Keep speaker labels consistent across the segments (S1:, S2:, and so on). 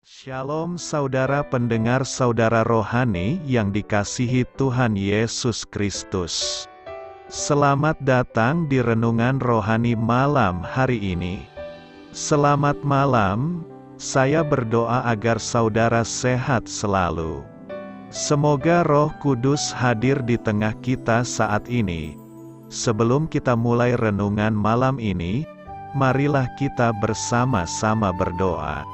S1: Shalom saudara pendengar saudara rohani yang dikasihi Tuhan Yesus Kristus. Selamat datang di Renungan Rohani malam hari ini. Selamat malam, saya berdoa agar saudara sehat selalu. Semoga Roh Kudus hadir di tengah kita saat ini. Sebelum kita mulai renungan malam ini, marilah kita bersama-sama berdoa.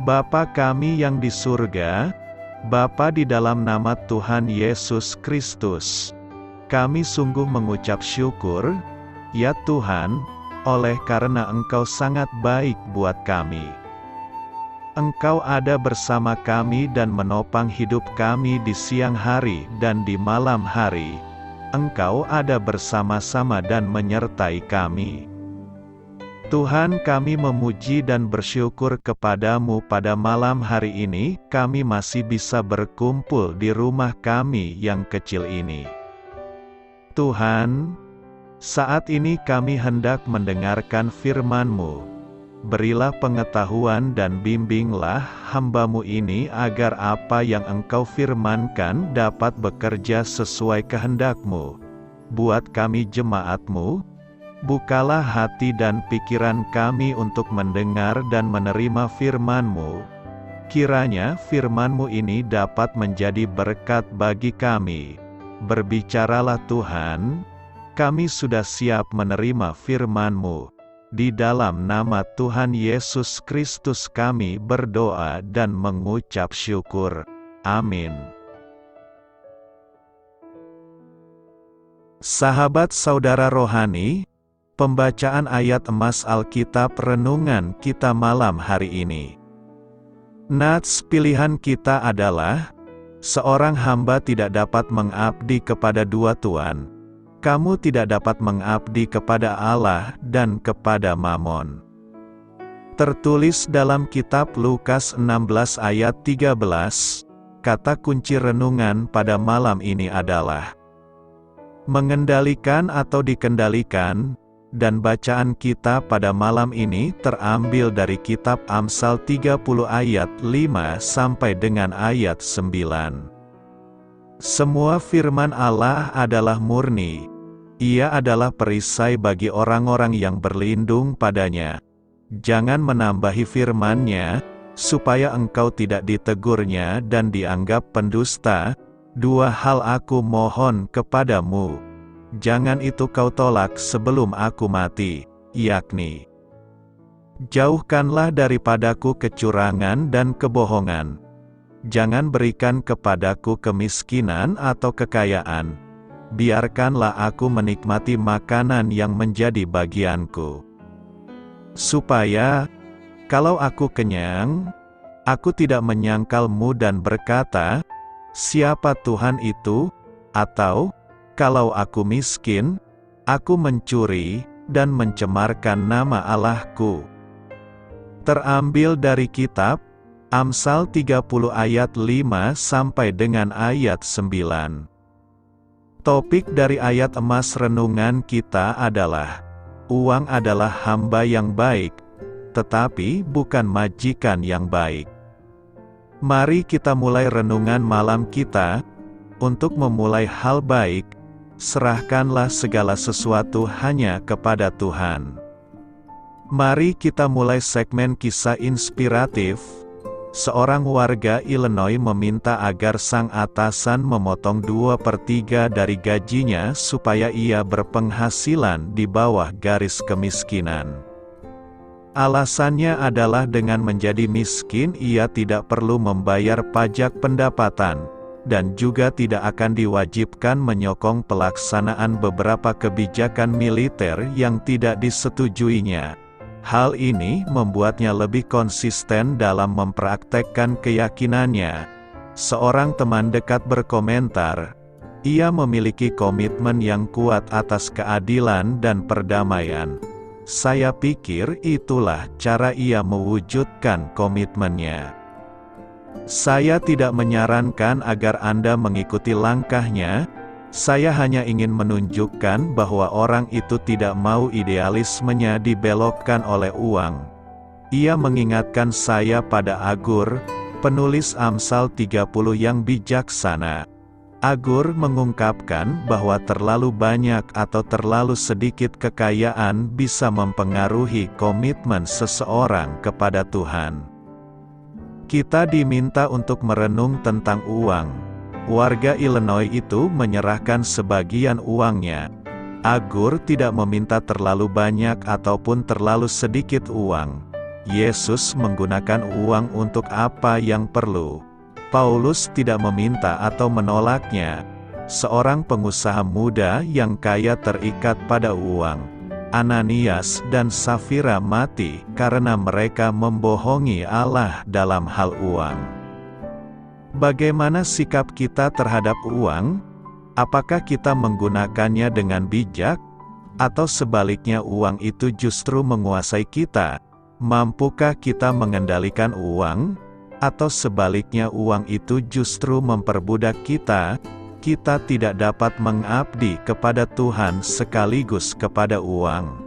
S1: Bapa kami yang di surga, Bapa di dalam nama Tuhan Yesus Kristus, kami sungguh mengucap syukur, ya Tuhan, oleh karena Engkau sangat baik buat kami. Engkau ada bersama kami dan menopang hidup kami di siang hari dan di malam hari. Engkau ada bersama-sama dan menyertai kami. Tuhan, kami memuji dan bersyukur kepadamu pada malam hari ini, kami masih bisa berkumpul di rumah kami yang kecil ini. Tuhan, saat ini kami hendak mendengarkan firman-Mu. Berilah pengetahuan dan bimbinglah hamba-Mu ini agar apa yang Engkau firmankan dapat bekerja sesuai kehendak-Mu. Buat kami jemaat-Mu, bukalah hati dan pikiran kami untuk mendengar dan menerima firman-Mu. Kiranya firman-Mu ini dapat menjadi berkat bagi kami. Berbicaralah Tuhan, kami sudah siap menerima firman-Mu. Di dalam nama Tuhan Yesus Kristus kami berdoa dan mengucap syukur. Amin. Sahabat saudara rohani, pembacaan ayat emas Alkitab renungan kita malam hari ini. Nats pilihan kita adalah, seorang hamba tidak dapat mengabdi kepada dua tuan. Kamu tidak dapat mengabdi kepada Allah dan kepada Mamon. Tertulis dalam kitab Lukas 16 ayat 13, kata kunci renungan pada malam ini adalah mengendalikan atau dikendalikan. Dan bacaan kita pada malam ini terambil dari kitab Amsal 30 ayat 5 sampai dengan ayat 9. Semua firman Allah adalah murni. Ia adalah perisai bagi orang-orang yang berlindung padanya. Jangan menambahi firman-Nya, supaya engkau tidak ditegurnya dan dianggap pendusta. Dua hal aku mohon kepadamu. Jangan itu kau tolak sebelum aku mati, yakni, jauhkanlah daripadaku kecurangan dan kebohongan. Jangan berikan kepadaku kemiskinan atau kekayaan. Biarkanlah aku menikmati makanan yang menjadi bagianku. Supaya, kalau aku kenyang, aku tidak menyangkalmu dan berkata, siapa Tuhan itu? Atau, kalau aku miskin, aku mencuri, dan mencemarkan nama Allahku. Terambil dari kitab Amsal 30 ayat 5 sampai dengan ayat 9. Topik dari ayat emas renungan kita adalah, uang adalah hamba yang baik, tetapi bukan majikan yang baik. Mari kita mulai renungan malam kita. Untuk memulai hal baik, serahkanlah segala sesuatu hanya kepada Tuhan. Mari kita mulai segmen kisah inspiratif. Seorang warga Illinois meminta agar sang atasan memotong 2/3 dari gajinya supaya ia berpenghasilan di bawah garis kemiskinan. Alasannya adalah dengan menjadi miskin ia tidak perlu membayar pajak pendapatan, dan juga tidak akan diwajibkan menyokong pelaksanaan beberapa kebijakan militer yang tidak disetujuinya. Hal ini membuatnya lebih konsisten dalam mempraktekkan keyakinannya. Seorang teman dekat berkomentar, ia memiliki komitmen yang kuat atas keadilan dan perdamaian. Saya pikir itulah cara ia mewujudkan komitmennya. Saya tidak menyarankan agar Anda mengikuti langkahnya, saya hanya ingin menunjukkan bahwa orang itu tidak mau idealismenya dibelokkan oleh uang. Ia mengingatkan saya pada Agur, penulis Amsal 30 yang bijaksana. Agur mengungkapkan bahwa terlalu banyak atau terlalu sedikit kekayaan bisa mempengaruhi komitmen seseorang kepada Tuhan. Kita diminta untuk merenung tentang uang. Warga Illinois itu menyerahkan sebagian uangnya. Agur tidak meminta terlalu banyak ataupun terlalu sedikit uang. Yesus menggunakan uang untuk apa yang perlu. Paulus tidak meminta atau menolaknya. Seorang pengusaha muda yang kaya terikat pada uang. Ananias dan Safira mati karena mereka membohongi Allah dalam hal uang. Bagaimana sikap kita terhadap uang? Apakah kita menggunakannya dengan bijak? Atau sebaliknya uang itu justru menguasai kita? Mampukah kita mengendalikan uang? Atau sebaliknya uang itu justru memperbudak kita? Kita tidak dapat mengabdi kepada Tuhan sekaligus kepada uang.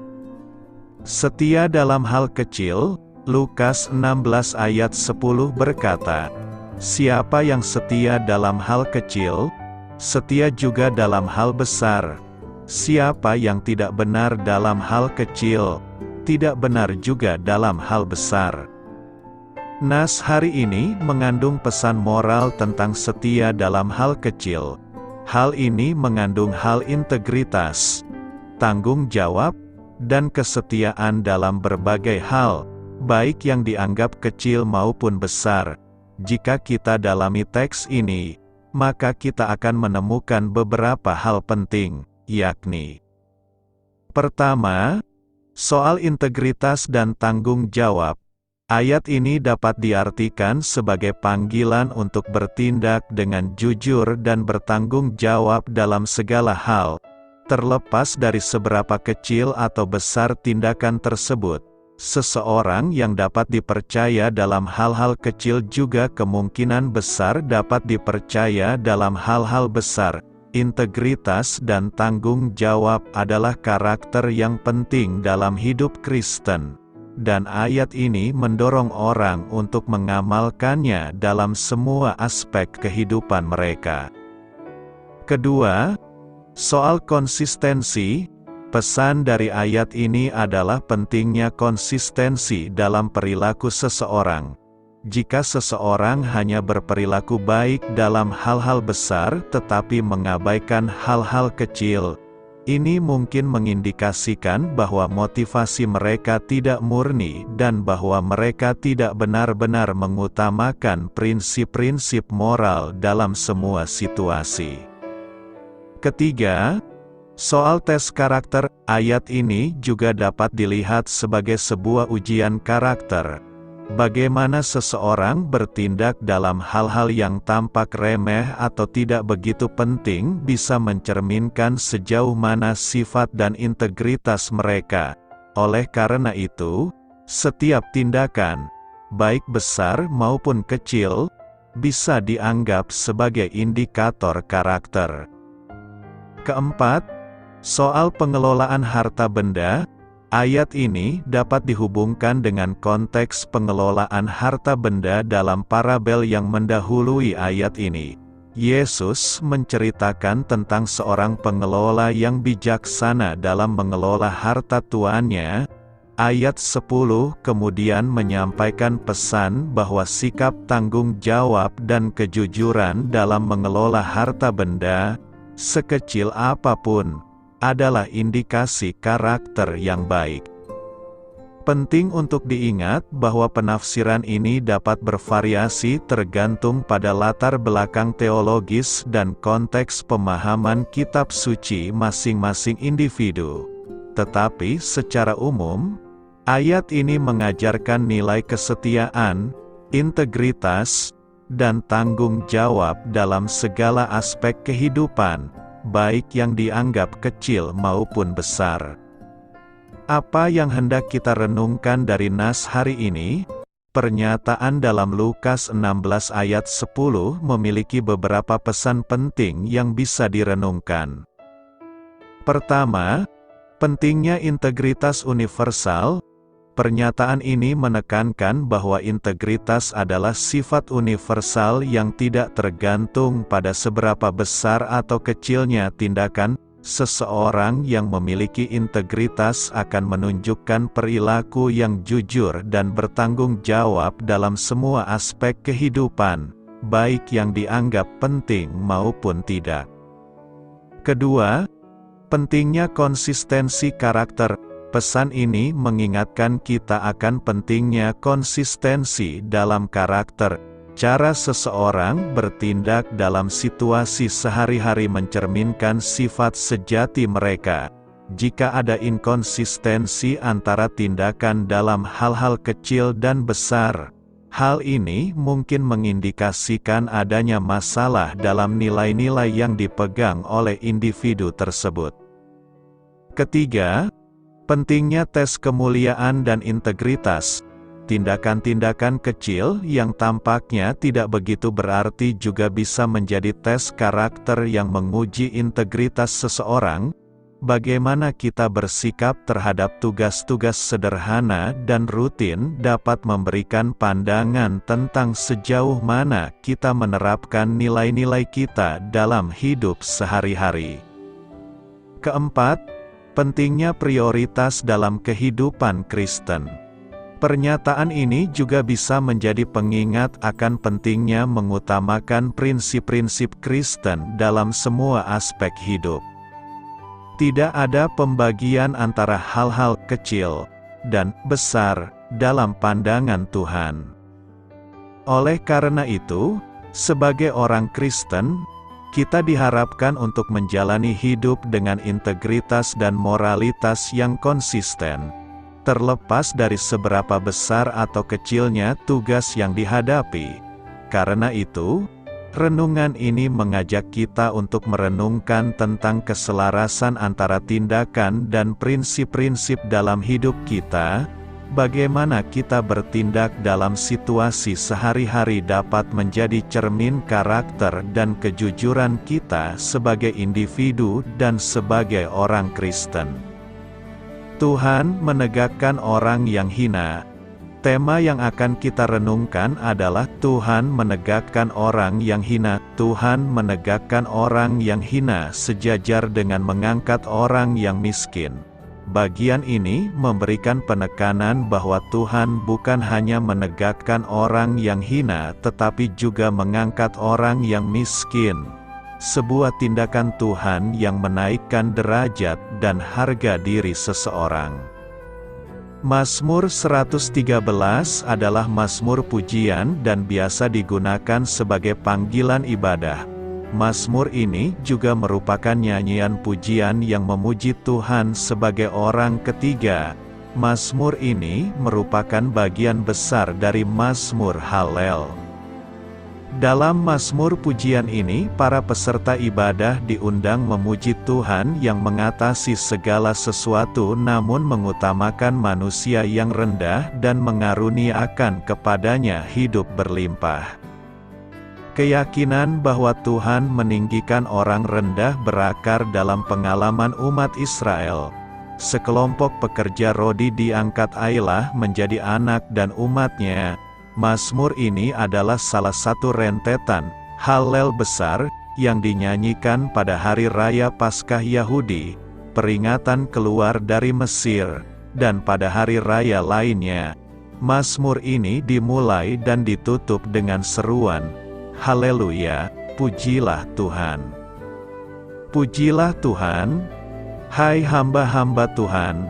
S1: Setia dalam hal kecil, Lukas 16 ayat 10 berkata, "Siapa yang setia dalam hal kecil, setia juga dalam hal besar. Siapa yang tidak benar dalam hal kecil, tidak benar juga dalam hal besar." Nas hari ini mengandung pesan moral tentang setia dalam hal kecil. Hal ini mengandung hal integritas, tanggung jawab, dan kesetiaan dalam berbagai hal, baik yang dianggap kecil maupun besar. Jika kita dalami teks ini, maka kita akan menemukan beberapa hal penting, yakni: pertama, soal integritas dan tanggung jawab. Ayat ini dapat diartikan sebagai panggilan untuk bertindak dengan jujur dan bertanggung jawab dalam segala hal, terlepas dari seberapa kecil atau besar tindakan tersebut. Seseorang yang dapat dipercaya dalam hal-hal kecil juga kemungkinan besar dapat dipercaya dalam hal-hal besar. Integritas dan tanggung jawab adalah karakter yang penting dalam hidup Kristen. Dan ayat ini mendorong orang untuk mengamalkannya dalam semua aspek kehidupan mereka. Kedua, soal konsistensi. Pesan dari ayat ini adalah pentingnya konsistensi dalam perilaku seseorang. Jika seseorang hanya berperilaku baik dalam hal-hal besar tetapi mengabaikan hal-hal kecil, ini mungkin mengindikasikan bahwa motivasi mereka tidak murni dan bahwa mereka tidak benar-benar mengutamakan prinsip-prinsip moral dalam semua situasi. Ketiga, soal tes karakter. Ayat ini juga dapat dilihat sebagai sebuah ujian karakter. Bagaimana seseorang bertindak dalam hal-hal yang tampak remeh atau tidak begitu penting bisa mencerminkan sejauh mana sifat dan integritas mereka. Oleh karena itu, setiap tindakan, baik besar maupun kecil, bisa dianggap sebagai indikator karakter. Keempat, soal pengelolaan harta benda. Ayat ini dapat dihubungkan dengan konteks pengelolaan harta benda dalam parabel yang mendahului ayat ini. Yesus menceritakan tentang seorang pengelola yang bijaksana dalam mengelola harta tuannya. Ayat 10 kemudian menyampaikan pesan bahwa sikap tanggung jawab dan kejujuran dalam mengelola harta benda, sekecil apapun, adalah indikasi karakter yang baik. Penting untuk diingat bahwa penafsiran ini dapat bervariasi tergantung pada latar belakang teologis dan konteks pemahaman kitab suci masing-masing individu. Tetapi secara umum, ayat ini mengajarkan nilai kesetiaan, integritas, dan tanggung jawab dalam segala aspek kehidupan, baik yang dianggap kecil maupun besar. Apa yang hendak kita renungkan dari nas hari ini? Pernyataan dalam Lukas 16 ayat 10 memiliki beberapa pesan penting yang bisa direnungkan. Pertama, pentingnya integritas universal. Pernyataan ini menekankan bahwa integritas adalah sifat universal yang tidak tergantung pada seberapa besar atau kecilnya tindakan. Seseorang yang memiliki integritas akan menunjukkan perilaku yang jujur dan bertanggung jawab dalam semua aspek kehidupan, baik yang dianggap penting maupun tidak. Kedua, pentingnya konsistensi karakter. Pesan ini mengingatkan kita akan pentingnya konsistensi dalam karakter. Cara seseorang bertindak dalam situasi sehari-hari mencerminkan sifat sejati mereka. Jika ada inkonsistensi antara tindakan dalam hal-hal kecil dan besar, hal ini mungkin mengindikasikan adanya masalah dalam nilai-nilai yang dipegang oleh individu tersebut. Ketiga, pentingnya tes kemuliaan dan integritas. Tindakan-tindakan kecil yang tampaknya tidak begitu berarti juga bisa menjadi tes karakter yang menguji integritas seseorang. Bagaimana kita bersikap terhadap tugas-tugas sederhana dan rutin dapat memberikan pandangan tentang sejauh mana kita menerapkan nilai-nilai kita dalam hidup sehari-hari. Keempat, pentingnya prioritas dalam kehidupan Kristen. Pernyataan ini juga bisa menjadi pengingat akan pentingnya mengutamakan prinsip-prinsip Kristen dalam semua aspek hidup. Tidak ada pembagian antara hal-hal kecil dan besar dalam pandangan Tuhan. Oleh karena itu, sebagai orang Kristen, kita diharapkan untuk menjalani hidup dengan integritas dan moralitas yang konsisten. Terlepas dari seberapa besar atau kecilnya tugas yang dihadapi. Karena itu, renungan ini mengajak kita untuk merenungkan tentang keselarasan antara tindakan dan prinsip-prinsip dalam hidup kita. Bagaimana kita bertindak dalam situasi sehari-hari dapat menjadi cermin karakter dan kejujuran kita sebagai individu dan sebagai orang Kristen. Tuhan menegakkan orang yang hina. Tema yang akan kita renungkan adalah Tuhan menegakkan orang yang hina. Tuhan menegakkan orang yang hina sejajar dengan mengangkat orang yang miskin. Bagian ini memberikan penekanan bahwa Tuhan bukan hanya menegakkan orang yang hina tetapi juga mengangkat orang yang miskin. Sebuah tindakan Tuhan yang menaikkan derajat dan harga diri seseorang. Mazmur 113 adalah mazmur pujian dan biasa digunakan sebagai panggilan ibadah. Mazmur ini juga merupakan nyanyian pujian yang memuji Tuhan sebagai orang ketiga. Mazmur ini merupakan bagian besar dari mazmur Hallel. Dalam mazmur pujian ini, para peserta ibadah diundang memuji Tuhan yang mengatasi segala sesuatu namun mengutamakan manusia yang rendah dan mengaruniakan kepadanya hidup berlimpah. Keyakinan bahwa Tuhan meninggikan orang rendah berakar dalam pengalaman umat Israel. Sekelompok pekerja rodi diangkat Allah menjadi anak dan umatnya. Mazmur ini adalah salah satu rentetan Hallel besar yang dinyanyikan pada hari raya Paskah Yahudi, peringatan keluar dari Mesir, dan pada hari raya lainnya. Mazmur ini dimulai dan ditutup dengan seruan, Haleluya, pujilah Tuhan. Pujilah Tuhan, hai hamba-hamba Tuhan.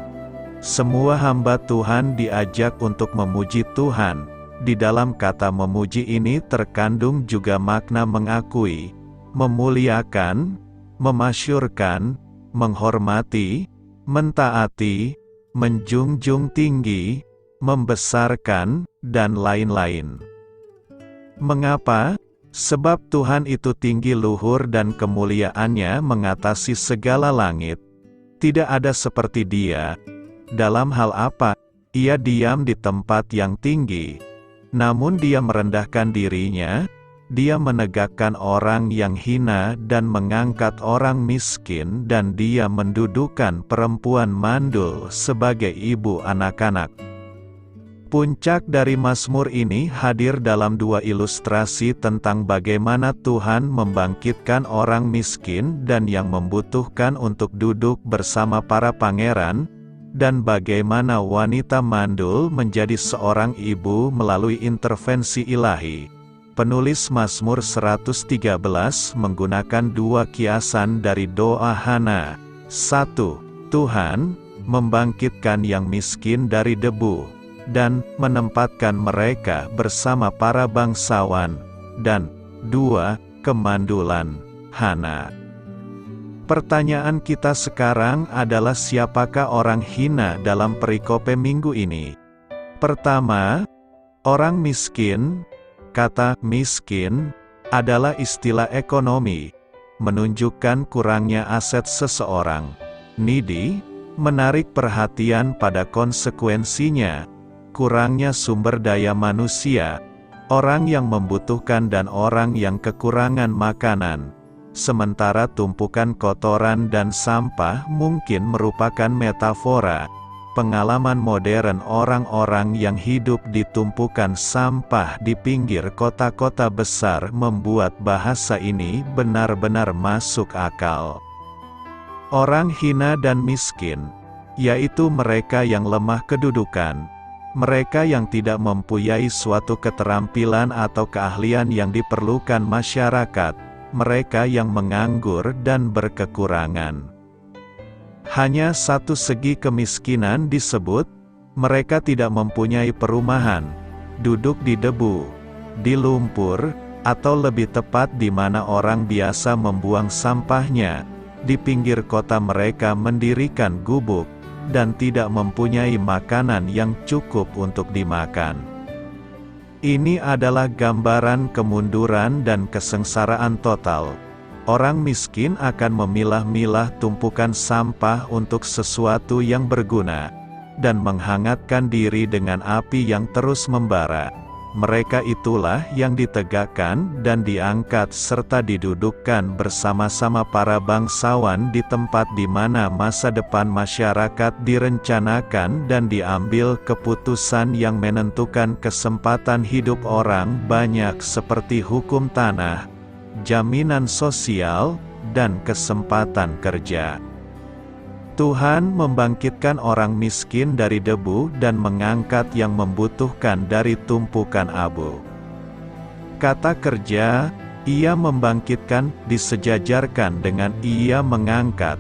S1: Semua hamba Tuhan diajak untuk memuji Tuhan. Di dalam kata memuji ini terkandung juga makna mengakui, memuliakan, memasyurkan, menghormati, mentaati, menjunjung tinggi, membesarkan, dan lain-lain. Mengapa? Sebab Tuhan itu tinggi luhur dan kemuliaannya mengatasi segala langit. Tidak ada seperti Dia. Dalam hal apa? Ia diam di tempat yang tinggi. Namun Dia merendahkan dirinya, Dia menegakkan orang yang hina dan mengangkat orang miskin dan Dia mendudukan perempuan mandul sebagai ibu anak-anak. Puncak dari Mazmur ini hadir dalam dua ilustrasi tentang bagaimana Tuhan membangkitkan orang miskin dan yang membutuhkan untuk duduk bersama para pangeran, dan bagaimana wanita mandul menjadi seorang ibu melalui intervensi ilahi. Penulis Mazmur 113 menggunakan dua kiasan dari doa Hana. 1. Tuhan membangkitkan yang miskin dari debu dan menempatkan mereka bersama para bangsawan, dan 2. Kemandulan Hana. Pertanyaan kita sekarang adalah siapakah orang hina dalam perikope minggu ini? Pertama, orang miskin. Kata miskin adalah istilah ekonomi, menunjukkan kurangnya aset seseorang. Needy menarik perhatian pada konsekuensinya, kurangnya sumber daya manusia, orang yang membutuhkan dan orang yang kekurangan makanan. Sementara tumpukan kotoran dan sampah mungkin merupakan metafora, pengalaman modern orang-orang yang hidup di tumpukan sampah di pinggir kota-kota besar membuat bahasa ini benar-benar masuk akal. Orang hina dan miskin, yaitu mereka yang lemah kedudukan, mereka yang tidak mempunyai suatu keterampilan atau keahlian yang diperlukan masyarakat, mereka yang menganggur dan berkekurangan. Hanya satu segi kemiskinan disebut, mereka tidak mempunyai perumahan, duduk di debu, di lumpur, atau lebih tepat di mana orang biasa membuang sampahnya. Di pinggir kota mereka mendirikan gubuk, dan tidak mempunyai makanan yang cukup untuk dimakan. Ini adalah gambaran kemunduran dan kesengsaraan total. Orang miskin akan memilah-milah tumpukan sampah untuk sesuatu yang berguna, dan menghangatkan diri dengan api yang terus membara. Mereka itulah yang ditegakkan dan diangkat serta didudukkan bersama-sama para bangsawan di tempat di mana masa depan masyarakat direncanakan dan diambil keputusan yang menentukan kesempatan hidup orang banyak seperti hukum tanah, jaminan sosial, dan kesempatan kerja. Tuhan membangkitkan orang miskin dari debu dan mengangkat yang membutuhkan dari tumpukan abu. Kata kerja, ia membangkitkan, disejajarkan dengan ia mengangkat.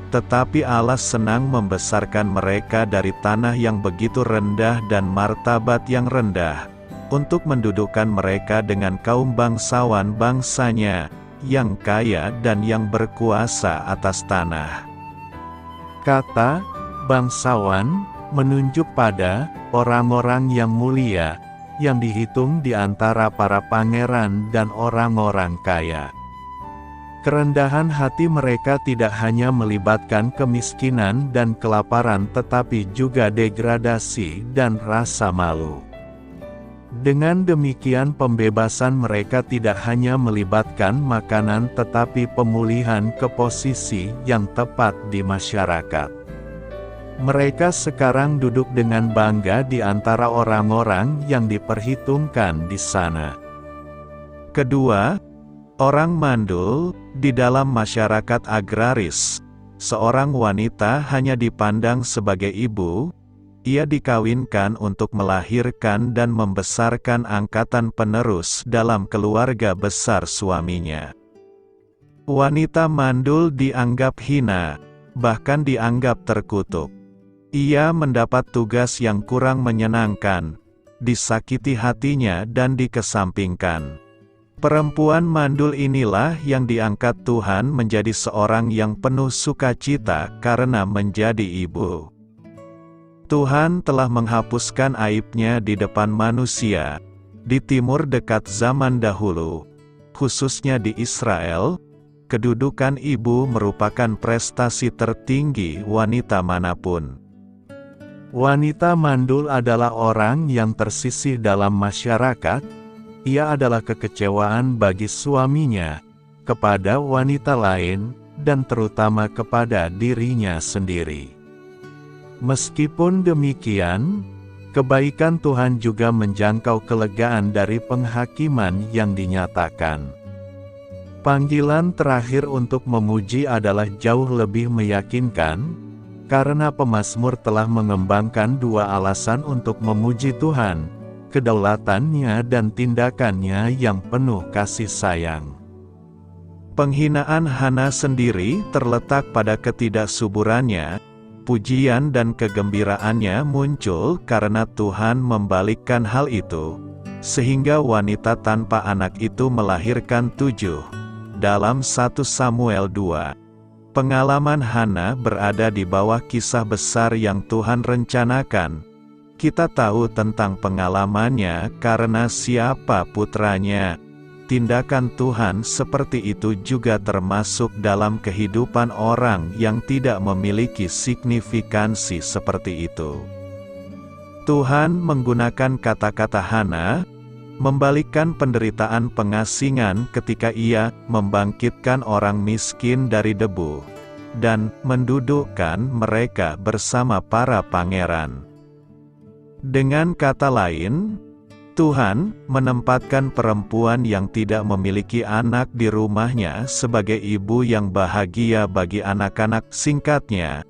S1: Tetapi Allah senang membesarkan mereka dari tanah yang begitu rendah dan martabat yang rendah, untuk mendudukkan mereka dengan kaum bangsawan bangsanya, yang kaya dan yang berkuasa atas tanah. Kata bangsawan menunjuk pada orang-orang yang mulia, yang dihitung di antara para pangeran dan orang-orang kaya. Kerendahan hati mereka tidak hanya melibatkan kemiskinan dan kelaparan tetapi juga degradasi dan rasa malu. Dengan demikian pembebasan mereka tidak hanya melibatkan makanan tetapi pemulihan ke posisi yang tepat di masyarakat. Mereka sekarang duduk dengan bangga di antara orang-orang yang diperhitungkan di sana. Kedua, orang mandul, di dalam masyarakat agraris, seorang wanita hanya dipandang sebagai ibu. Ia dikawinkan untuk melahirkan dan membesarkan angkatan penerus dalam keluarga besar suaminya. Wanita mandul dianggap hina, bahkan dianggap terkutuk. Ia mendapat tugas yang kurang menyenangkan, disakiti hatinya dan dikesampingkan. Perempuan mandul inilah yang diangkat Tuhan menjadi seorang yang penuh sukacita karena menjadi ibu. Tuhan telah menghapuskan aibnya di depan manusia, di timur dekat zaman dahulu, khususnya di Israel. Kedudukan ibu merupakan prestasi tertinggi wanita manapun. Wanita mandul adalah orang yang tersisih dalam masyarakat. Ia adalah kekecewaan bagi suaminya, kepada wanita lain, dan terutama kepada dirinya sendiri. Meskipun demikian,
S2: Kebaikan Tuhan juga menjangkau kelegaan dari penghakiman yang dinyatakan. Panggilan terakhir untuk memuji adalah jauh lebih meyakinkan, karena pemazmur telah mengembangkan dua alasan untuk memuji Tuhan, kedaulatannya dan tindakannya yang penuh kasih sayang.
S1: Penghinaan Hana sendiri terletak pada ketidaksuburannya. Pujian dan kegembiraannya muncul karena Tuhan membalikkan hal itu, sehingga wanita tanpa anak itu melahirkan 7. Dalam 1 Samuel 2, pengalaman Hana berada di bawah kisah besar yang Tuhan rencanakan. Kita tahu tentang pengalamannya karena siapa putranya. Tindakan Tuhan seperti itu juga termasuk dalam kehidupan orang yang tidak memiliki signifikansi seperti itu. Tuhan menggunakan kata-kata Hana, membalikkan penderitaan pengasingan ketika Ia membangkitkan orang miskin dari debu, dan mendudukkan mereka bersama para pangeran. Dengan kata lain, Tuhan menempatkan perempuan yang tidak memiliki anak di rumahnya sebagai ibu yang bahagia bagi anak-anak. Singkatnya,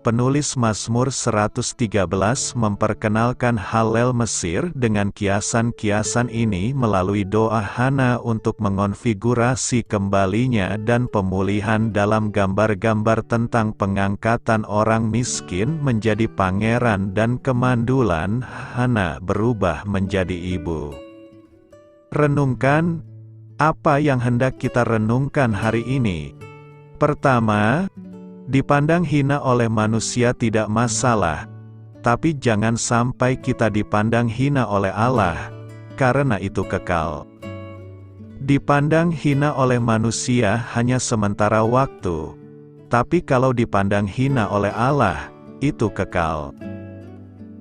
S1: penulis Mazmur 113 memperkenalkan Hallel Mesir dengan kiasan-kiasan ini melalui doa Hana untuk mengonfigurasi kembalinya dan pemulihan dalam gambar-gambar tentang pengangkatan orang miskin menjadi pangeran dan kemandulan Hana berubah menjadi ibu. Renungkan, apa yang hendak kita renungkan hari ini? Pertama, dipandang hina oleh manusia tidak masalah, tapi jangan sampai kita dipandang hina oleh Allah, karena itu kekal. Dipandang hina oleh manusia hanya sementara waktu, tapi kalau dipandang hina oleh Allah, itu kekal.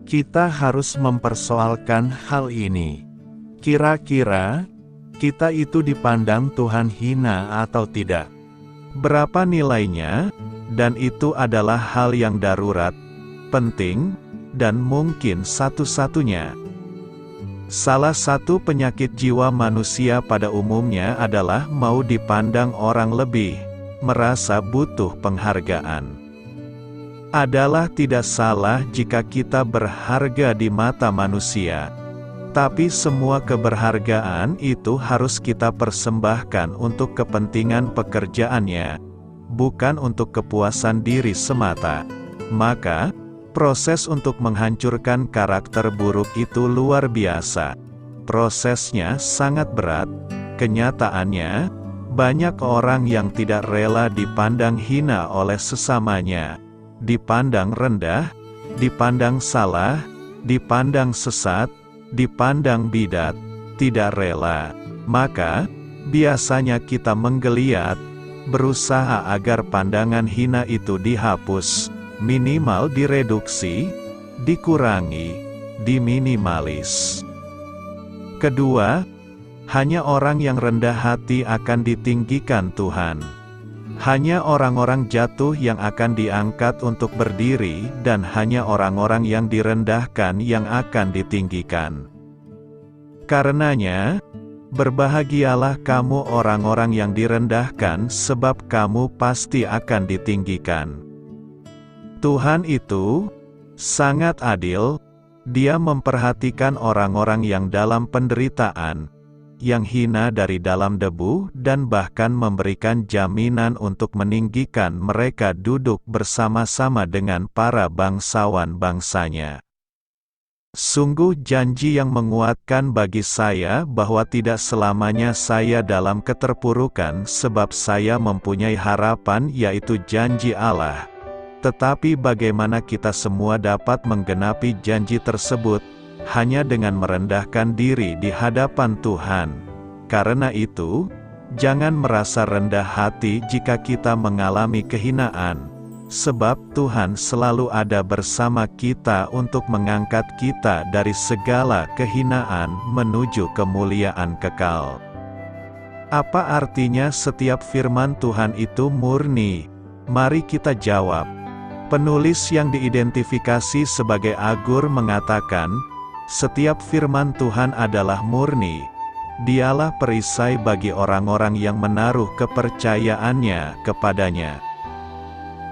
S2: Kita harus mempersoalkan hal ini. Kira-kira, kita itu dipandang Tuhan hina atau tidak?
S1: Berapa nilainya? Dan itu adalah hal yang darurat, penting, dan mungkin satu-satunya. Salah satu penyakit jiwa manusia pada umumnya adalah mau dipandang orang lebih, merasa butuh penghargaan. Adalah tidak salah jika kita berharga di mata manusia, tapi semua keberhargaan itu harus kita persembahkan untuk kepentingan pekerjaannya, bukan untuk kepuasan diri semata. Maka, proses untuk menghancurkan karakter buruk itu luar biasa. Prosesnya sangat berat. Kenyataannya, banyak orang yang tidak rela dipandang hina oleh sesamanya, dipandang rendah, dipandang salah, dipandang sesat, dipandang bidat, tidak rela. Maka, biasanya kita menggeliat, berusaha agar pandangan hina itu dihapus, minimal direduksi, dikurangi, diminimalis. Kedua, hanya orang yang rendah hati akan ditinggikan Tuhan. Hanya orang-orang jatuh yang akan diangkat untuk berdiri, dan hanya orang-orang yang direndahkan yang akan ditinggikan. Karenanya, berbahagialah kamu orang-orang yang direndahkan, sebab kamu pasti akan ditinggikan. Tuhan itu sangat adil. Dia memperhatikan orang-orang yang dalam penderitaan, yang hina dari dalam debu, dan bahkan memberikan jaminan untuk meninggikan mereka duduk bersama-sama dengan para bangsawan bangsanya. Sungguh janji yang menguatkan bagi saya bahwa tidak selamanya saya dalam keterpurukan sebab saya mempunyai harapan, yaitu janji Allah. Tetapi bagaimana kita semua dapat menggenapi janji tersebut? Hanya dengan merendahkan diri di hadapan Tuhan. Karena itu, jangan merasa rendah hati jika kita mengalami kehinaan, sebab Tuhan selalu ada bersama kita untuk mengangkat kita dari segala kehinaan menuju kemuliaan kekal. Apa artinya setiap firman Tuhan itu murni? Mari kita jawab. Penulis yang diidentifikasi sebagai Agur mengatakan, Setiap firman Tuhan adalah murni. Dialah perisai bagi orang-orang yang menaruh kepercayaannya kepadanya.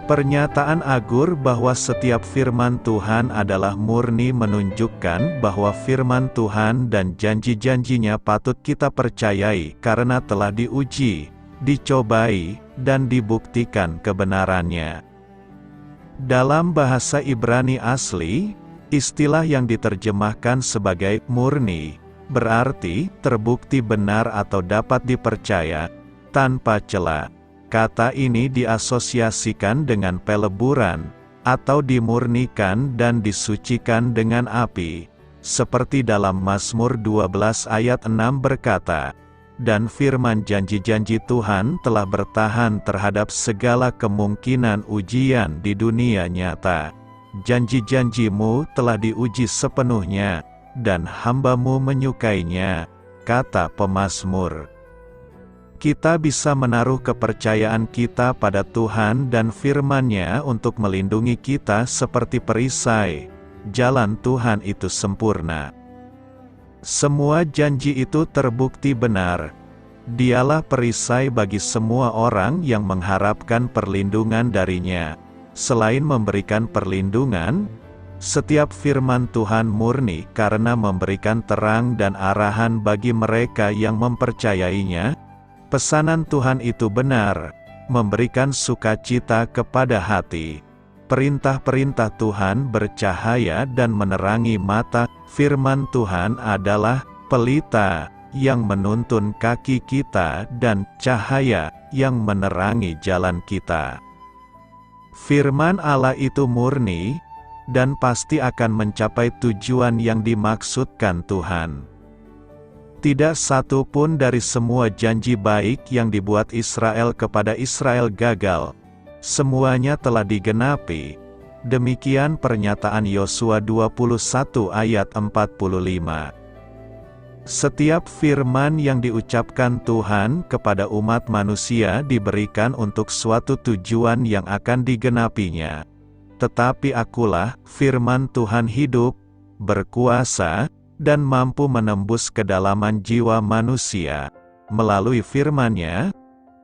S1: Pernyataan Agur bahwa setiap firman Tuhan adalah murni menunjukkan bahwa firman Tuhan dan janji-janjinya patut kita percayai karena telah diuji, dicobai, dan dibuktikan kebenarannya. Dalam bahasa Ibrani asli, istilah yang diterjemahkan sebagai murni berarti terbukti benar atau dapat dipercaya, tanpa celah. Kata ini diasosiasikan dengan peleburan, atau dimurnikan dan disucikan dengan api, seperti dalam Mazmur 12 ayat 6 berkata, "Dan firman janji-janji Tuhan telah bertahan terhadap segala kemungkinan ujian di dunia nyata. Janji-janjimu telah diuji sepenuhnya, dan hamba-Mu menyukainya," kata pemazmur. Kita bisa menaruh kepercayaan kita pada Tuhan dan firman-Nya untuk melindungi kita seperti perisai. Jalan Tuhan itu sempurna. Semua janji itu terbukti benar. Dialah perisai bagi semua orang yang mengharapkan perlindungan darinya. Selain memberikan perlindungan, setiap firman Tuhan murni karena memberikan terang dan arahan bagi mereka yang mempercayainya. Pesanan Tuhan itu benar, memberikan sukacita kepada hati. Perintah-perintah Tuhan bercahaya dan menerangi mata. Firman Tuhan adalah pelita yang menuntun kaki kita dan cahaya yang menerangi jalan kita. Firman Allah itu murni, dan pasti akan mencapai tujuan yang dimaksudkan Tuhan. Tidak satu pun dari semua janji baik yang dibuat Israel kepada Israel gagal. Semuanya telah digenapi. Demikian pernyataan Yosua 21 ayat 45. Setiap firman yang diucapkan Tuhan kepada umat manusia diberikan untuk suatu tujuan yang akan digenapinya. Tetapi akulah firman Tuhan hidup, berkuasa, dan mampu menembus kedalaman jiwa manusia. Melalui firman-Nya,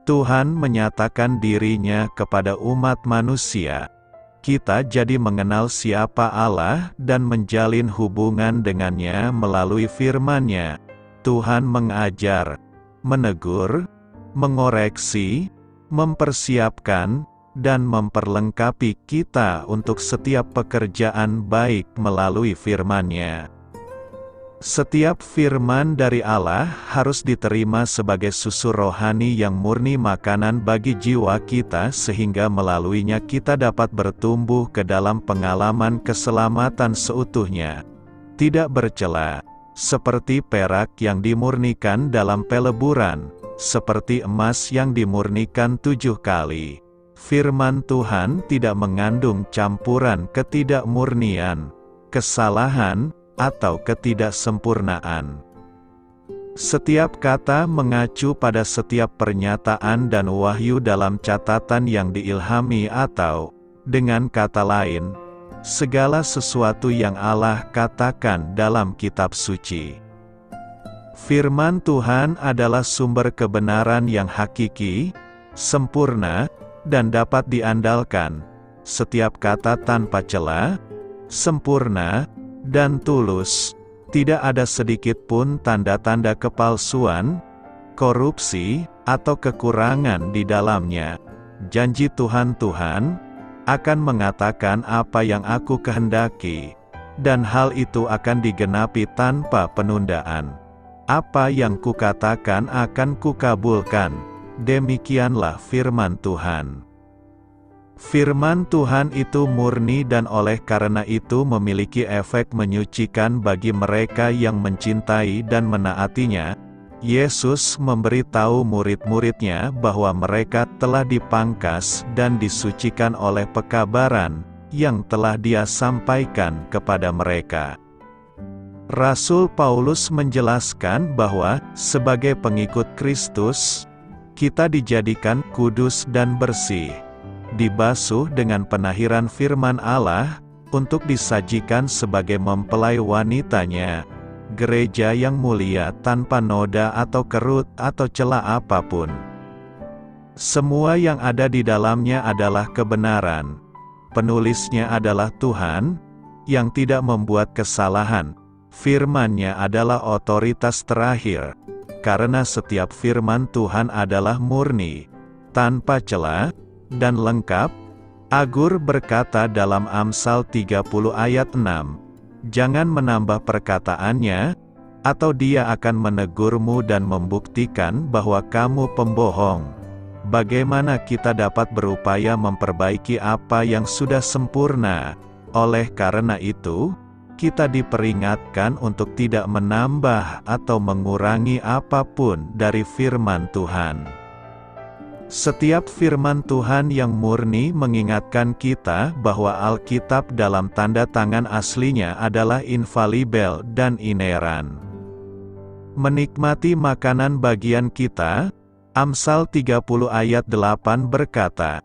S1: Tuhan menyatakan diri-Nya kepada umat manusia. Kita jadi mengenal siapa Allah dan menjalin hubungan dengannya melalui firman-Nya. Tuhan mengajar, menegur, mengoreksi, mempersiapkan, dan memperlengkapi kita untuk setiap pekerjaan baik melalui firman-Nya. Setiap firman dari Allah harus diterima sebagai susu rohani yang murni makanan bagi jiwa kita sehingga melaluinya kita dapat bertumbuh ke dalam pengalaman keselamatan seutuhnya. Tidak bercela, seperti perak yang dimurnikan dalam peleburan, seperti emas yang dimurnikan 7 kali. Firman Tuhan tidak mengandung campuran ketidakmurnian, kesalahan, atau ketidaksempurnaan. Setiap kata mengacu pada setiap pernyataan dan wahyu dalam catatan yang diilhami atau, dengan kata lain, segala sesuatu yang Allah katakan dalam kitab suci. Firman Tuhan adalah sumber kebenaran yang hakiki, sempurna, dan dapat diandalkan. Setiap kata tanpa cela, sempurna, dan tulus. Tidak ada sedikit pun tanda-tanda kepalsuan, korupsi, atau kekurangan di dalamnya. Janji Tuhan akan mengatakan apa yang aku kehendaki, dan hal itu akan digenapi tanpa penundaan. Apa yang kukatakan akan kukabulkan. Demikianlah firman Tuhan. Firman Tuhan itu murni dan oleh karena itu memiliki efek menyucikan bagi mereka yang mencintai dan menaatinya. Yesus memberitahu murid-muridnya bahwa mereka telah dipangkas dan disucikan oleh pekabaran yang telah Dia sampaikan kepada mereka. Rasul Paulus menjelaskan bahwa, sebagai pengikut Kristus, kita dijadikan kudus dan bersih, dibasuh dengan penahiran firman Allah, untuk disajikan sebagai mempelai wanitanya, gereja yang mulia tanpa noda atau kerut atau celah apapun. Semua yang ada di dalamnya adalah kebenaran. Penulisnya adalah Tuhan, yang tidak membuat kesalahan. Firman-Nya adalah otoritas terakhir, karena setiap firman Tuhan adalah murni, tanpa celah, dan lengkap. Agur berkata dalam Amsal 30 ayat 6, "Jangan menambah perkataannya, atau dia akan menegurmu dan membuktikan bahwa kamu pembohong." Bagaimana kita dapat berupaya memperbaiki apa yang sudah sempurna? Oleh karena itu, kita diperingatkan untuk tidak menambah atau mengurangi apapun dari firman Tuhan. Setiap firman Tuhan yang murni mengingatkan kita bahwa Alkitab dalam tanda tangan aslinya adalah infalibel dan ineran. Menikmati makanan bagian kita, Amsal 30 ayat 8 berkata,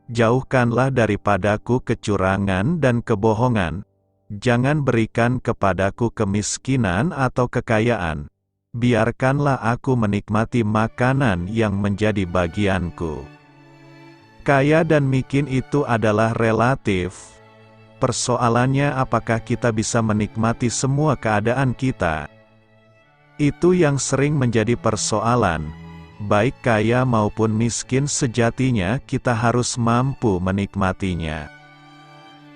S1: "Jauhkanlah daripadaku kecurangan dan kebohongan, jangan berikan kepadaku kemiskinan atau kekayaan. Biarkanlah aku menikmati makanan yang menjadi bagianku." Kaya dan miskin itu adalah relatif. Persoalannya apakah kita bisa menikmati semua keadaan kita? Itu yang sering menjadi persoalan. Baik kaya maupun miskin, sejatinya kita harus mampu menikmatinya.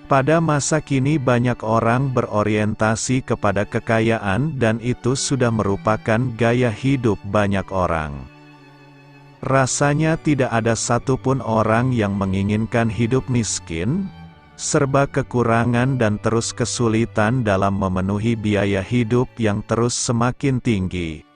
S1: Pada masa kini banyak orang berorientasi kepada kekayaan dan itu sudah merupakan gaya hidup banyak orang. Rasanya tidak ada satupun orang yang menginginkan hidup miskin, serba kekurangan dan terus kesulitan dalam memenuhi biaya hidup yang terus semakin tinggi.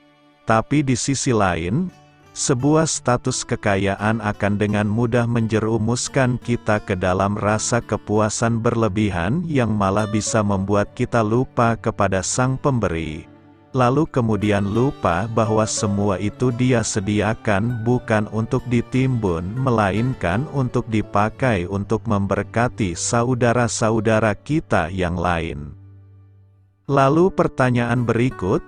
S1: Tapi di sisi lain, sebuah status kekayaan akan dengan mudah menjerumuskan kita ke dalam rasa kepuasan berlebihan yang malah bisa membuat kita lupa kepada Sang Pemberi. Lalu kemudian lupa bahwa semua itu Dia sediakan bukan untuk ditimbun, melainkan untuk dipakai untuk memberkati saudara-saudara kita yang lain. Lalu pertanyaan berikut,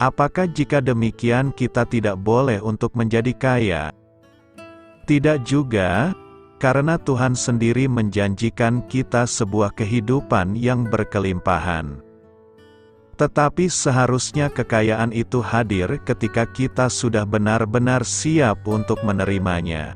S1: apakah jika demikian kita tidak boleh untuk menjadi kaya? Tidak juga, karena Tuhan sendiri menjanjikan kita sebuah kehidupan yang berkelimpahan. Tetapi seharusnya kekayaan itu hadir ketika kita sudah benar-benar siap untuk menerimanya.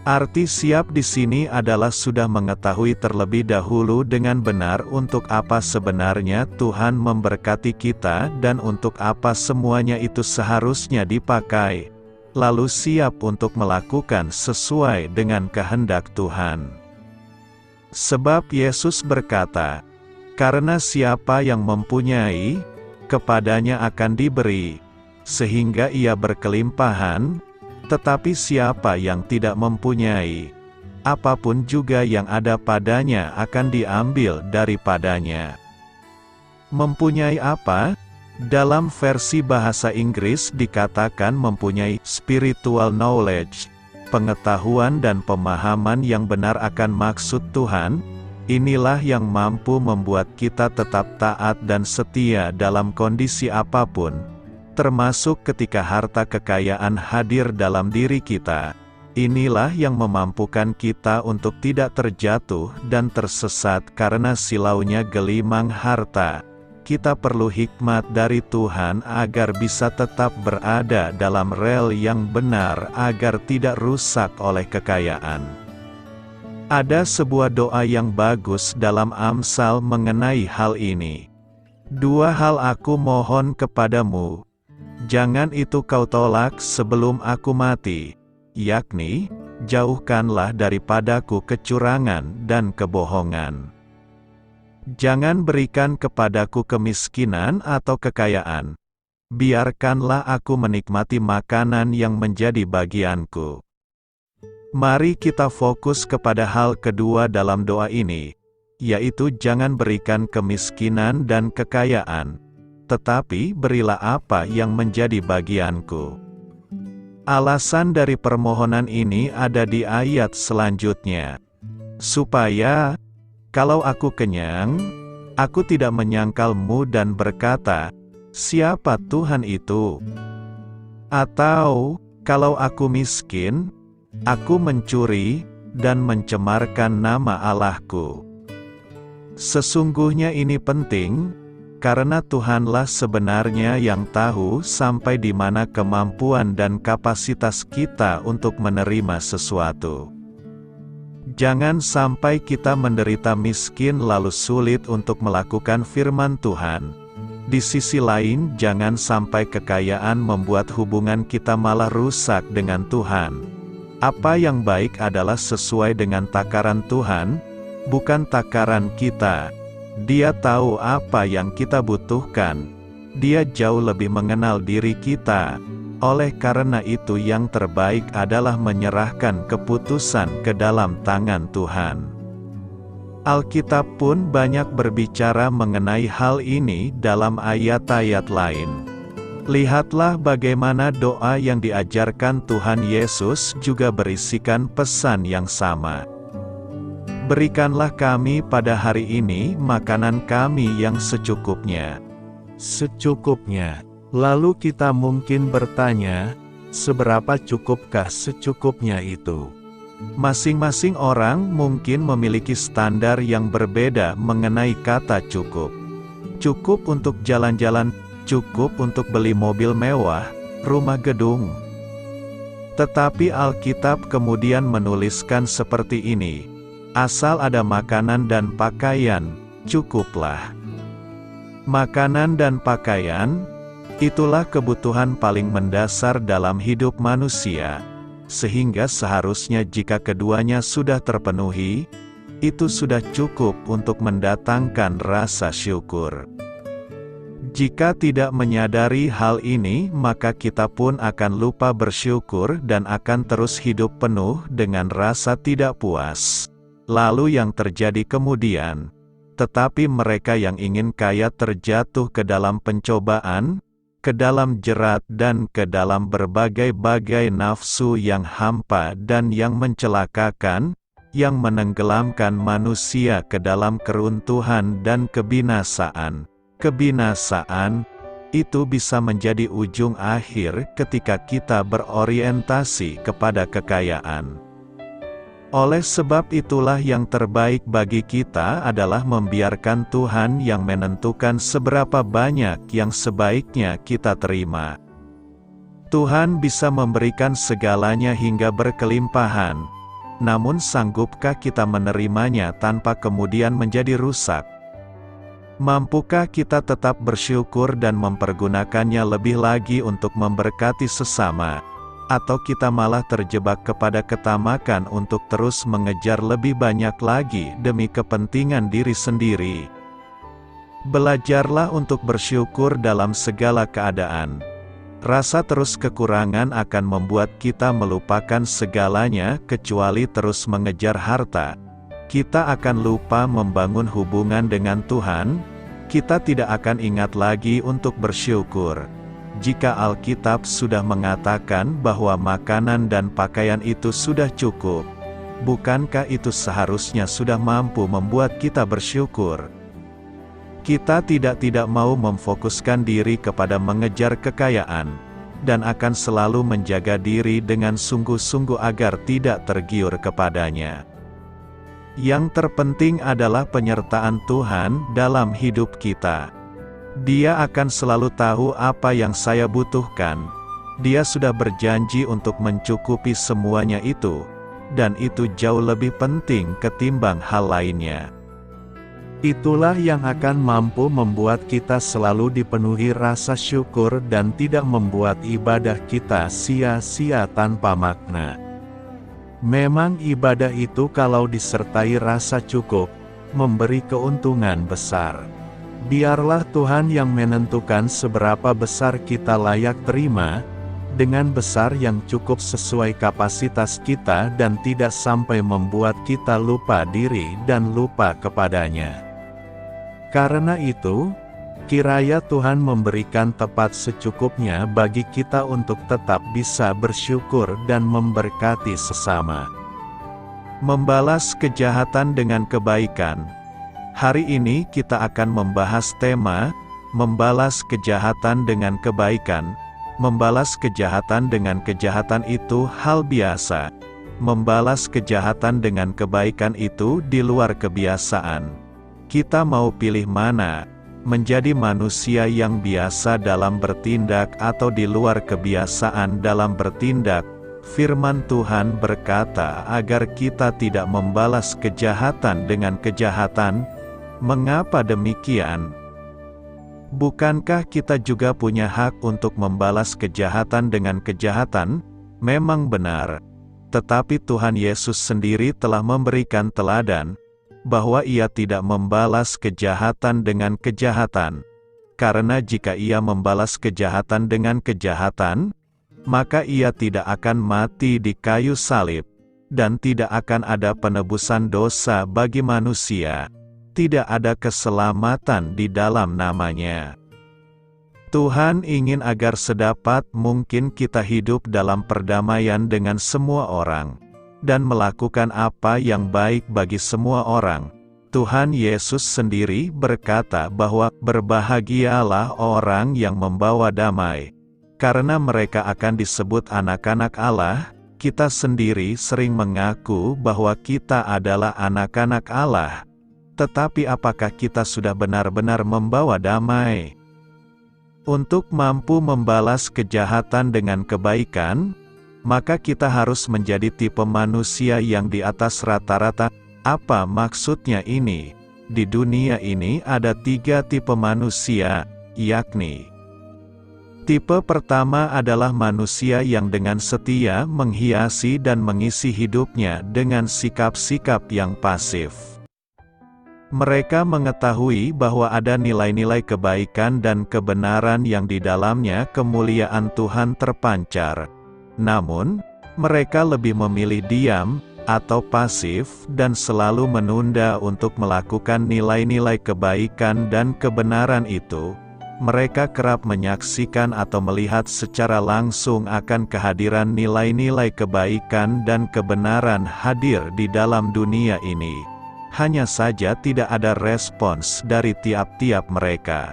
S1: Arti siap di sini adalah sudah mengetahui terlebih dahulu dengan benar untuk apa sebenarnya Tuhan memberkati kita dan untuk apa semuanya itu seharusnya dipakai, lalu siap untuk melakukan sesuai dengan kehendak Tuhan. Sebab Yesus berkata, "Karena siapa yang mempunyai, kepadanya akan diberi, sehingga ia berkelimpahan. Tetapi siapa yang tidak mempunyai, apapun juga yang ada padanya akan diambil daripadanya." Mempunyai apa? Dalam versi bahasa Inggris dikatakan mempunyai spiritual knowledge, pengetahuan dan pemahaman yang benar akan maksud Tuhan. Inilah yang mampu membuat kita tetap taat dan setia dalam kondisi apapun, termasuk ketika harta kekayaan hadir dalam diri kita. Inilah yang memampukan kita untuk tidak terjatuh dan tersesat karena silaunya gelimang harta. Kita perlu hikmat dari Tuhan agar bisa tetap berada dalam rel yang benar agar tidak rusak oleh kekayaan. Ada sebuah doa yang bagus dalam Amsal mengenai hal ini. "Dua hal aku mohon kepadamu, jangan itu kau tolak sebelum aku mati, yakni, jauhkanlah daripadaku kecurangan dan kebohongan. Jangan berikan kepadaku kemiskinan atau kekayaan. Biarkanlah aku menikmati makanan yang menjadi bagianku." Mari kita fokus kepada hal kedua dalam doa ini, yaitu jangan berikan kemiskinan dan kekayaan, tetapi berilah apa yang menjadi bagianku. Alasan dari permohonan ini ada di ayat selanjutnya. Supaya Kalau aku kenyang, aku tidak menyangkalmu dan berkata, "Siapa Tuhan itu?" Atau, kalau aku miskin, aku mencuri, dan mencemarkan nama Allahku. Sesungguhnya ini penting, karena Tuhanlah sebenarnya yang tahu sampai di mana kemampuan dan kapasitas kita untuk menerima sesuatu. Jangan sampai kita menderita miskin lalu sulit untuk melakukan firman Tuhan. Di sisi lain, jangan sampai kekayaan membuat hubungan kita malah rusak dengan Tuhan. Apa yang baik adalah sesuai dengan takaran Tuhan, bukan takaran kita. Dia tahu apa yang kita butuhkan. Dia jauh lebih mengenal diri kita. Oleh karena itu yang terbaik adalah menyerahkan keputusan ke dalam tangan Tuhan. Alkitab pun banyak berbicara mengenai hal ini dalam ayat-ayat lain. Lihatlah bagaimana doa yang diajarkan Tuhan Yesus juga berisikan pesan yang sama. Berikanlah kami pada hari ini makanan kami yang secukupnya.
S2: Secukupnya. Lalu kita mungkin bertanya, seberapa cukupkah secukupnya itu?
S1: Masing-masing orang mungkin memiliki standar yang berbeda mengenai kata cukup. Cukup untuk jalan-jalan, cukup untuk beli mobil mewah, rumah gedung. Tetapi Alkitab kemudian menuliskan seperti ini, asal ada makanan dan pakaian, cukuplah. Makanan dan pakaian, itulah kebutuhan paling mendasar dalam hidup manusia, sehingga seharusnya jika keduanya sudah terpenuhi, itu sudah cukup untuk mendatangkan rasa syukur. Jika tidak menyadari hal ini, maka kita pun akan lupa bersyukur dan akan terus hidup penuh dengan rasa tidak puas. Lalu yang terjadi kemudian, tetapi mereka yang ingin kaya terjatuh ke dalam pencobaan, ke dalam jerat dan ke dalam berbagai-bagai nafsu yang hampa dan yang mencelakakan, yang menenggelamkan manusia ke dalam keruntuhan dan kebinasaan. Kebinasaan, itu bisa menjadi ujung akhir ketika kita berorientasi kepada kekayaan. Oleh sebab itulah yang terbaik bagi kita adalah membiarkan Tuhan yang menentukan seberapa banyak yang sebaiknya kita terima. Tuhan bisa memberikan segalanya hingga berkelimpahan, namun sanggupkah kita menerimanya tanpa kemudian menjadi rusak? Mampukah kita tetap bersyukur dan mempergunakannya lebih lagi untuk memberkati sesama? Atau kita malah terjebak kepada ketamakan untuk terus mengejar lebih banyak lagi demi kepentingan diri sendiri? Belajarlah untuk bersyukur dalam segala keadaan. Rasa terus kekurangan akan membuat kita melupakan segalanya kecuali terus mengejar harta. Kita akan lupa membangun hubungan dengan Tuhan, kita tidak akan ingat lagi untuk bersyukur. Jika Alkitab sudah mengatakan bahwa makanan dan pakaian itu sudah cukup, bukankah itu seharusnya sudah mampu membuat kita bersyukur? Kita tidak mau memfokuskan diri kepada mengejar kekayaan, dan akan selalu menjaga diri dengan sungguh-sungguh agar tidak tergiur kepadanya. Yang terpenting adalah penyertaan Tuhan dalam hidup kita. Dia akan selalu tahu apa yang saya butuhkan. Dia sudah berjanji untuk mencukupi semuanya itu, dan itu jauh lebih penting ketimbang hal lainnya.
S2: Itulah yang akan mampu membuat kita selalu dipenuhi rasa syukur dan tidak membuat ibadah kita sia-sia tanpa makna. Memang ibadah itu kalau disertai rasa cukup, memberi keuntungan besar. Biarlah Tuhan yang menentukan seberapa besar kita layak terima, dengan besar yang cukup sesuai kapasitas kita dan tidak sampai membuat kita lupa diri dan lupa kepadanya. Karena itu, kiranya Tuhan memberikan tepat secukupnya bagi kita untuk tetap bisa bersyukur dan memberkati sesama.
S1: Membalas kejahatan dengan kebaikan, Hari ini kita akan membahas tema, membalas kejahatan dengan kebaikan. Membalas kejahatan dengan kejahatan itu hal biasa. Membalas kejahatan dengan kebaikan itu di luar kebiasaan. Kita mau pilih mana? Menjadi manusia yang biasa dalam bertindak atau di luar kebiasaan dalam bertindak? Firman Tuhan berkata agar kita tidak membalas kejahatan dengan kejahatan. Mengapa demikian? Bukankah kita juga punya hak untuk membalas kejahatan dengan kejahatan? Memang benar. Tetapi Tuhan Yesus sendiri telah memberikan teladan, bahwa Ia tidak membalas kejahatan dengan kejahatan. Karena jika Ia membalas kejahatan dengan kejahatan, maka Ia tidak akan mati di kayu salib, dan tidak akan ada penebusan dosa bagi manusia. Tidak ada keselamatan di dalam namanya. Tuhan ingin agar sedapat mungkin kita hidup dalam perdamaian dengan semua orang, dan melakukan apa yang baik bagi semua orang. Tuhan Yesus sendiri berkata bahwa berbahagialah orang yang membawa damai, karena mereka akan disebut anak-anak Allah. Kita sendiri sering mengaku bahwa kita adalah anak-anak Allah. Tetapi apakah kita sudah benar-benar membawa damai? Untuk mampu membalas kejahatan dengan kebaikan, maka kita harus menjadi tipe manusia yang di atas rata-rata. Apa maksudnya ini? Di dunia ini ada 3 tipe manusia, yakni: tipe pertama adalah manusia yang dengan setia menghiasi dan mengisi hidupnya dengan sikap-sikap yang pasif. Mereka mengetahui bahwa ada nilai-nilai kebaikan dan kebenaran yang di dalamnya kemuliaan Tuhan terpancar. Namun, mereka lebih memilih diam, atau pasif, dan selalu menunda untuk melakukan nilai-nilai kebaikan dan kebenaran itu. Mereka kerap menyaksikan atau melihat secara langsung akan kehadiran nilai-nilai kebaikan dan kebenaran hadir di dalam dunia ini. Hanya saja tidak ada respons dari tiap-tiap mereka.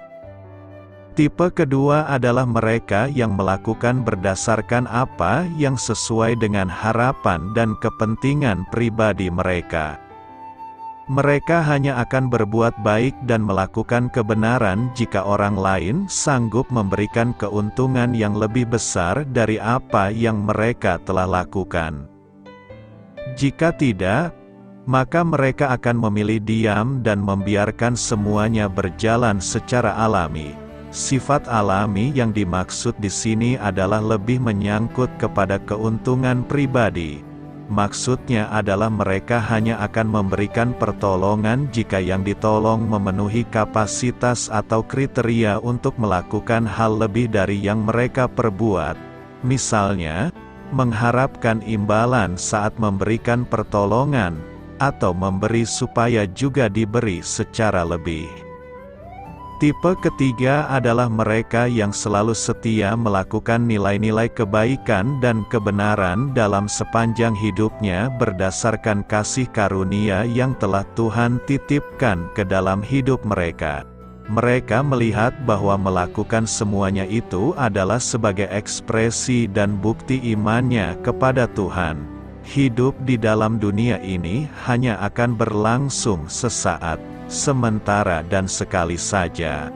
S1: Tipe kedua adalah mereka yang melakukan berdasarkan apa yang sesuai dengan harapan dan kepentingan pribadi mereka. Mereka hanya akan berbuat baik dan melakukan kebenaran jika orang lain sanggup memberikan keuntungan yang lebih besar dari apa yang mereka telah lakukan. Jika tidak, maka mereka akan memilih diam dan membiarkan semuanya berjalan secara alami. Sifat alami yang dimaksud di sini adalah lebih menyangkut kepada keuntungan pribadi. Maksudnya adalah mereka hanya akan memberikan pertolongan jika yang ditolong memenuhi kapasitas atau kriteria untuk melakukan hal lebih dari yang mereka perbuat. Misalnya, mengharapkan imbalan saat memberikan pertolongan, atau memberi supaya juga diberi secara lebih. Tipe ketiga adalah mereka yang selalu setia melakukan nilai-nilai kebaikan dan kebenaran dalam sepanjang hidupnya berdasarkan kasih karunia yang telah Tuhan titipkan ke dalam hidup mereka. Mereka melihat bahwa melakukan semuanya itu adalah sebagai ekspresi dan bukti imannya kepada Tuhan. Hidup di dalam dunia ini hanya akan berlangsung sesaat, sementara dan sekali saja.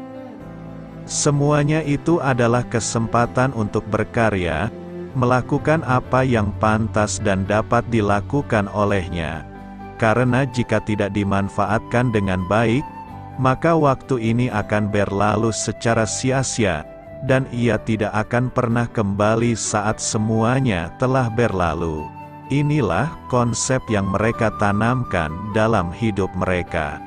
S1: Semuanya itu adalah kesempatan untuk berkarya, melakukan apa yang pantas dan dapat dilakukan olehnya. Karena jika tidak dimanfaatkan dengan baik, maka waktu ini akan berlalu secara sia-sia, dan ia tidak akan pernah kembali saat semuanya telah berlalu. Inilah konsep yang mereka tanamkan dalam hidup mereka.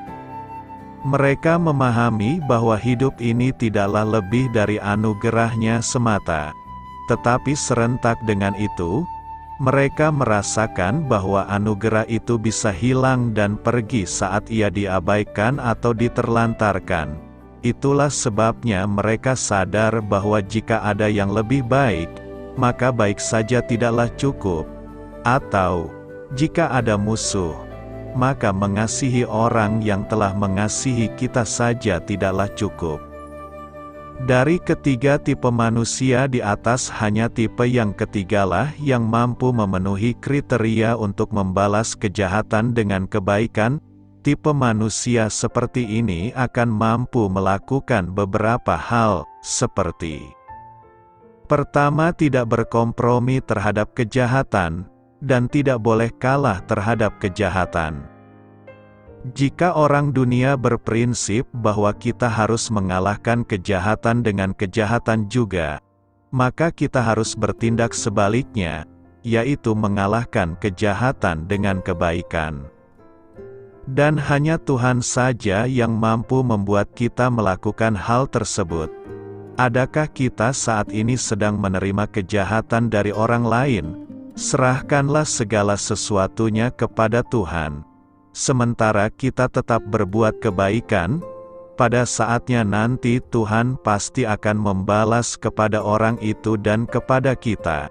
S1: Mereka memahami bahwa hidup ini tidaklah lebih dari anugerahnya semata. Tetapi serentak dengan itu, mereka merasakan bahwa anugerah itu bisa hilang dan pergi saat ia diabaikan atau diterlantarkan. Itulah sebabnya mereka sadar bahwa jika ada yang lebih baik, maka baik saja tidaklah cukup. Atau, jika ada musuh, maka mengasihi orang yang telah mengasihi kita saja tidaklah cukup. Dari ketiga tipe manusia di atas, hanya tipe yang ketigalah yang mampu memenuhi kriteria untuk membalas kejahatan dengan kebaikan. Tipe manusia seperti ini akan mampu melakukan beberapa hal, seperti: pertama, tidak berkompromi terhadap kejahatan, dan tidak boleh kalah terhadap kejahatan. Jika orang dunia berprinsip bahwa kita harus mengalahkan kejahatan dengan kejahatan juga, maka kita harus bertindak sebaliknya, yaitu mengalahkan kejahatan dengan kebaikan. Dan hanya Tuhan saja yang mampu membuat kita melakukan hal tersebut. Adakah kita saat ini sedang menerima kejahatan dari orang lain? Serahkanlah segala sesuatunya kepada Tuhan. Sementara kita tetap berbuat kebaikan, pada saatnya nanti Tuhan pasti akan membalas kepada orang itu dan kepada kita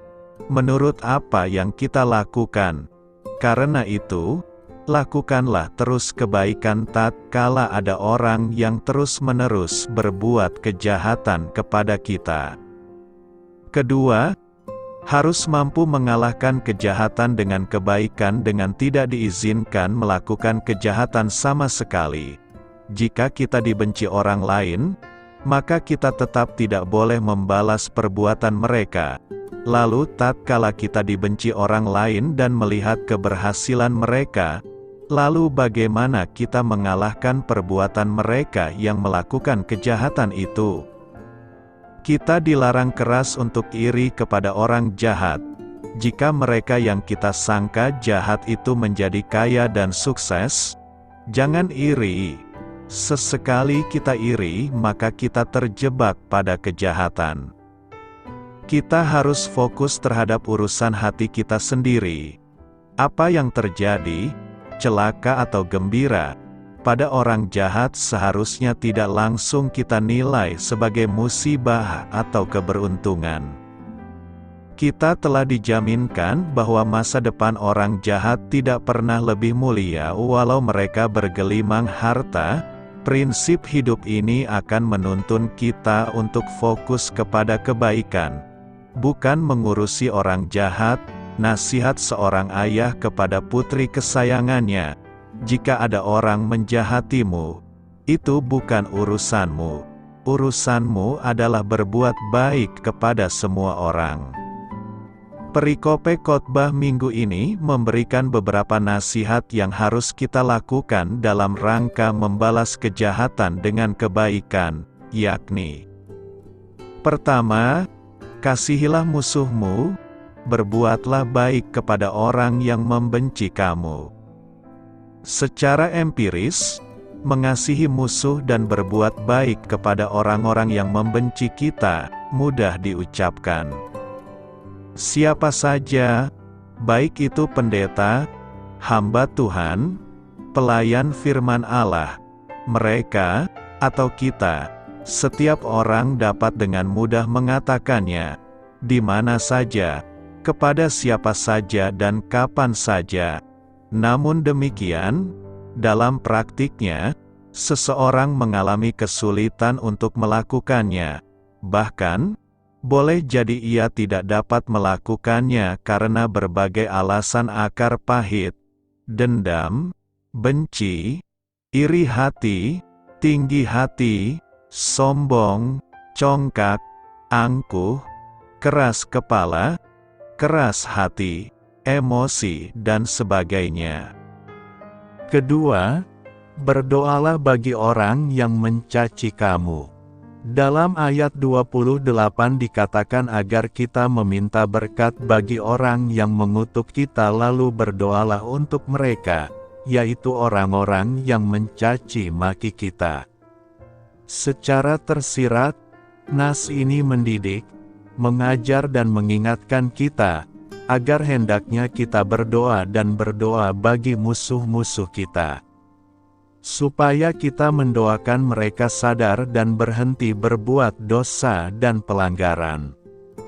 S1: menurut apa yang kita lakukan. Karena itu, lakukanlah terus kebaikan tatkala ada orang yang terus-menerus berbuat kejahatan kepada kita. Kedua, harus mampu mengalahkan kejahatan dengan kebaikan dengan tidak diizinkan melakukan kejahatan sama sekali. Jika kita dibenci orang lain, maka kita tetap tidak boleh membalas perbuatan mereka. Lalu tatkala kita dibenci orang lain dan melihat keberhasilan mereka, lalu bagaimana kita mengalahkan perbuatan mereka yang melakukan kejahatan itu? Kita dilarang keras untuk iri kepada orang jahat. Jika mereka yang kita sangka jahat itu menjadi kaya dan sukses, jangan iri. Sesekali kita iri, maka kita terjebak pada kejahatan. Kita harus fokus terhadap urusan hati kita sendiri. Apa yang terjadi, celaka atau gembira, pada orang jahat seharusnya tidak langsung kita nilai sebagai musibah atau keberuntungan. Kita telah dijaminkan bahwa masa depan orang jahat tidak pernah lebih mulia walau mereka bergelimang harta. Prinsip hidup ini akan menuntun kita untuk fokus kepada kebaikan, bukan mengurusi orang jahat. Nasihat seorang ayah kepada putri kesayangannya: jika ada orang menjahatimu, itu bukan urusanmu. Urusanmu adalah berbuat baik kepada semua orang. Perikope khotbah minggu ini memberikan beberapa nasihat yang harus kita lakukan dalam rangka membalas kejahatan dengan kebaikan, yakni: pertama, kasihilah musuhmu. Berbuatlah baik kepada orang yang membenci kamu. Secara empiris, mengasihi musuh dan berbuat baik kepada orang-orang yang membenci kita mudah diucapkan. Siapa saja, baik itu pendeta, hamba Tuhan, pelayan firman Allah, mereka, atau kita, setiap orang dapat dengan mudah mengatakannya, di mana saja, kepada siapa saja dan kapan saja. Namun demikian, dalam praktiknya, seseorang mengalami kesulitan untuk melakukannya. Bahkan, boleh jadi ia tidak dapat melakukannya karena berbagai alasan akar pahit, dendam, benci, iri hati, tinggi hati, sombong, congkak, angkuh, keras kepala, keras hati, emosi, dan sebagainya. Kedua, berdoalah bagi orang yang mencaci kamu. Dalam ayat 28 dikatakan agar kita meminta berkat bagi orang yang mengutuk kita, lalu berdoalah untuk mereka, yaitu orang-orang yang mencaci maki kita. Secara tersirat, nas ini mendidik, mengajar dan mengingatkan kita, agar hendaknya kita berdoa dan berdoa bagi musuh-musuh kita. Supaya kita mendoakan mereka sadar dan berhenti berbuat dosa dan pelanggaran.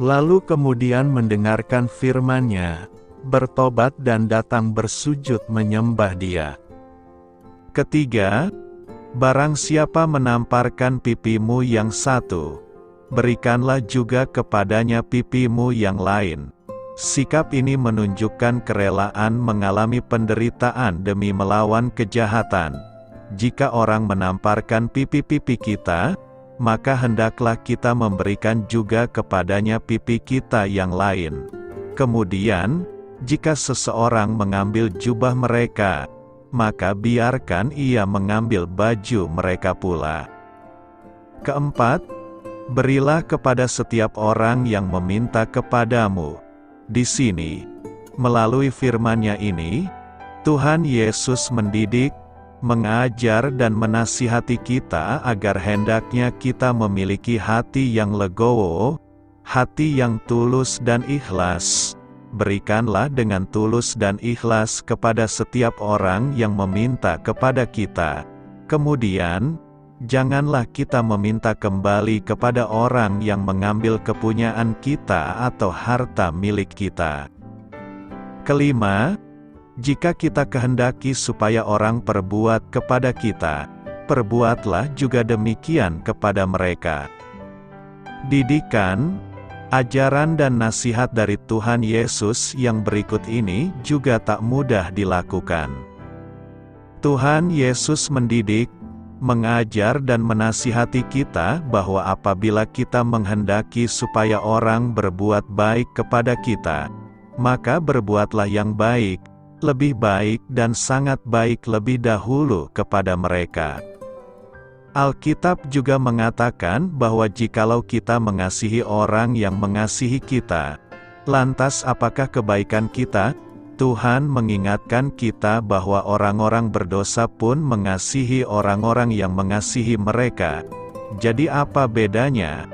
S1: Lalu kemudian mendengarkan firman-Nya, bertobat dan datang bersujud menyembah Dia. Ketiga, barang siapa menamparkan pipimu yang satu, berikanlah juga kepadanya pipimu yang lain. Sikap ini menunjukkan kerelaan mengalami penderitaan demi melawan kejahatan. Jika orang menamparkan pipi-pipi kita, maka hendaklah kita memberikan juga kepadanya pipi kita yang lain. Kemudian, jika seseorang mengambil jubah mereka, maka biarkan ia mengambil baju mereka pula. Keempat, berilah kepada setiap orang yang meminta kepadamu. Di sini, melalui firman-Nya ini, Tuhan Yesus mendidik, mengajar dan menasihati kita agar hendaknya kita memiliki hati yang legowo, hati yang tulus dan ikhlas. Berikanlah dengan tulus dan ikhlas kepada setiap orang yang meminta kepada kita. Kemudian, janganlah kita meminta kembali kepada orang yang mengambil kepunyaan kita atau harta milik kita. Kelima, jika kita kehendaki supaya orang perbuat kepada kita, perbuatlah juga demikian kepada mereka. Didikan, ajaran dan nasihat dari Tuhan Yesus yang berikut ini juga tak mudah dilakukan. Tuhan Yesus mendidik, mengajar dan menasihati kita bahwa apabila kita menghendaki supaya orang berbuat baik kepada kita, maka berbuatlah yang baik, lebih baik dan sangat baik lebih dahulu kepada mereka. Alkitab juga mengatakan bahwa jikalau kita mengasihi orang yang mengasihi kita, lantas apakah kebaikan kita? Tuhan mengingatkan kita bahwa orang-orang berdosa pun mengasihi orang-orang yang mengasihi mereka. Jadi apa bedanya?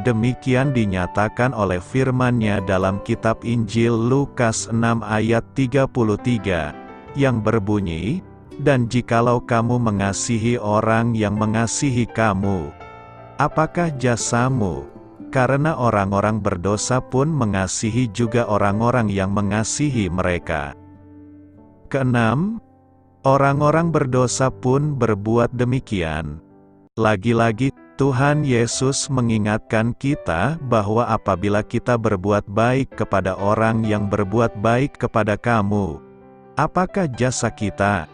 S1: Demikian dinyatakan oleh firman-Nya dalam kitab Injil Lukas 6 ayat 33, yang berbunyi, "Dan jikalau kamu mengasihi orang yang mengasihi kamu, apakah jasamu? Karena orang-orang berdosa pun mengasihi juga orang-orang yang mengasihi mereka." Keenam, orang-orang berdosa pun berbuat demikian. Lagi-lagi, Tuhan Yesus mengingatkan kita bahwa apabila kita berbuat baik kepada orang yang berbuat baik kepada kamu, apakah jasa kita?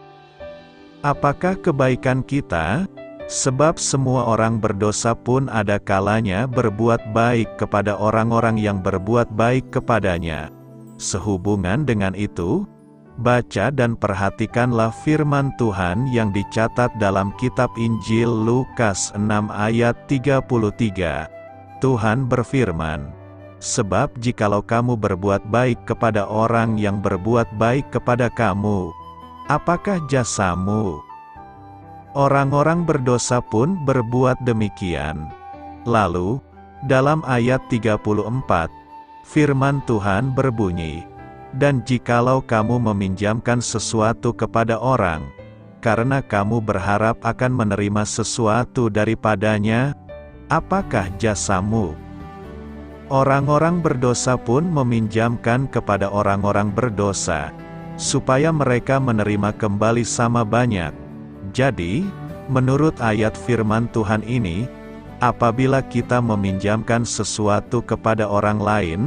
S1: Apakah kebaikan kita? Sebab semua orang berdosa pun ada kalanya berbuat baik kepada orang-orang yang berbuat baik kepadanya. Sehubungan dengan itu, baca dan perhatikanlah firman Tuhan yang dicatat dalam kitab Injil Lukas 6 ayat 33. Tuhan berfirman, "Sebab jikalau kamu berbuat baik kepada orang yang berbuat baik kepada kamu, apakah jasamu?" Orang-orang berdosa pun berbuat demikian. Lalu, dalam ayat 34, firman Tuhan berbunyi, "Dan jikalau kamu meminjamkan sesuatu kepada orang, karena kamu berharap akan menerima sesuatu daripadanya, apakah jasamu?" Orang-orang berdosa pun meminjamkan kepada orang-orang berdosa, supaya mereka menerima kembali sama banyak. Jadi, menurut ayat firman Tuhan ini, apabila kita meminjamkan sesuatu kepada orang lain,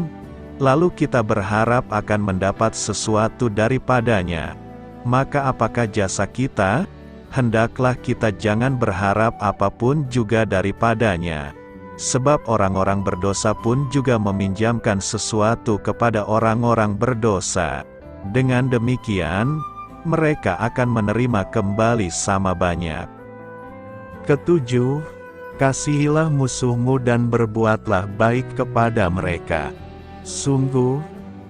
S1: lalu kita berharap akan mendapat sesuatu daripadanya, maka apakah jasa kita? Hendaklah kita jangan berharap apapun juga daripadanya. Sebab orang-orang berdosa pun juga meminjamkan sesuatu kepada orang-orang berdosa. Dengan demikian, mereka akan menerima kembali sama banyak. Ketujuh, kasihilah musuhmu dan berbuatlah baik kepada mereka. Sungguh,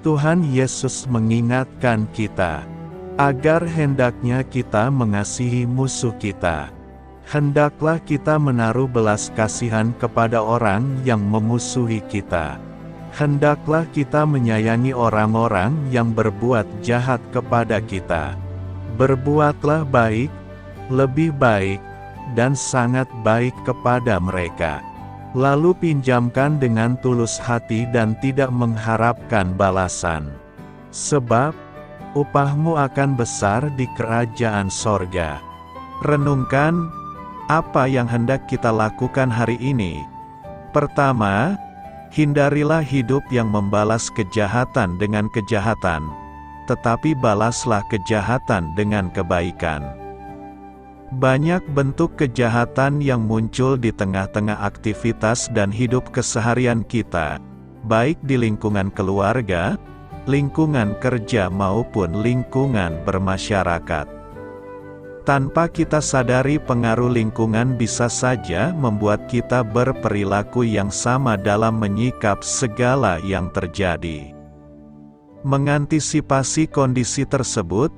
S1: Tuhan Yesus mengingatkan kita, agar hendaknya kita mengasihi musuh kita. Hendaklah kita menaruh belas kasihan kepada orang yang memusuhi kita. Hendaklah kita menyayangi orang-orang yang berbuat jahat kepada kita. Berbuatlah baik, lebih baik, dan sangat baik kepada mereka. Lalu pinjamkan dengan tulus hati dan tidak mengharapkan balasan. Sebab, upahmu akan besar di kerajaan sorga. Renungkan, apa yang hendak kita lakukan hari ini? Pertama, hindarilah hidup yang membalas kejahatan dengan kejahatan, tetapi balaslah kejahatan dengan kebaikan. Banyak bentuk kejahatan yang muncul di tengah-tengah aktivitas dan hidup keseharian kita, baik di lingkungan keluarga, lingkungan kerja maupun lingkungan bermasyarakat. Tanpa kita sadari, pengaruh lingkungan bisa saja membuat kita berperilaku yang sama dalam menyikap segala yang terjadi. Mengantisipasi kondisi tersebut,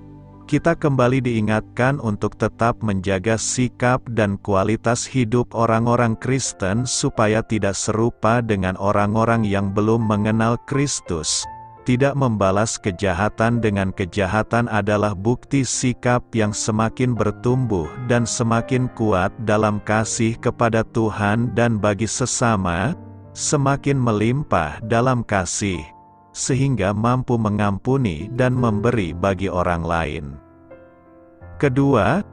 S1: kita kembali diingatkan untuk tetap menjaga sikap dan kualitas hidup orang-orang Kristen supaya tidak serupa dengan orang-orang yang belum mengenal Kristus. Tidak membalas kejahatan dengan kejahatan adalah bukti sikap yang semakin bertumbuh dan semakin kuat dalam kasih kepada Tuhan dan bagi sesama, semakin melimpah dalam kasih, sehingga mampu mengampuni dan memberi bagi orang lain. Kedua,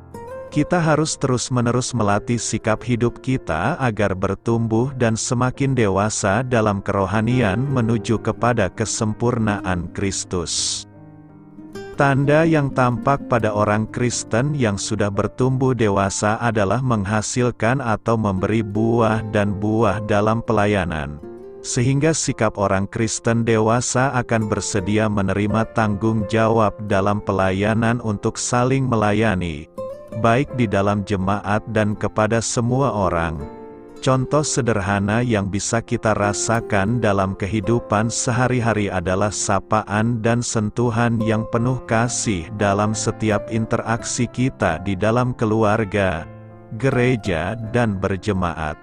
S1: kita harus terus-menerus melatih sikap hidup kita agar bertumbuh dan semakin dewasa dalam kerohanian menuju kepada kesempurnaan Kristus. Tanda yang tampak pada orang Kristen yang sudah bertumbuh dewasa adalah menghasilkan atau memberi buah dan buah dalam pelayanan, sehingga sikap orang Kristen dewasa akan bersedia menerima tanggung jawab dalam pelayanan untuk saling melayani, baik di dalam jemaat dan kepada semua orang. Contoh sederhana yang bisa kita rasakan dalam kehidupan sehari-hari adalah sapaan dan sentuhan yang penuh kasih dalam setiap interaksi kita di dalam keluarga, gereja, dan berjemaat.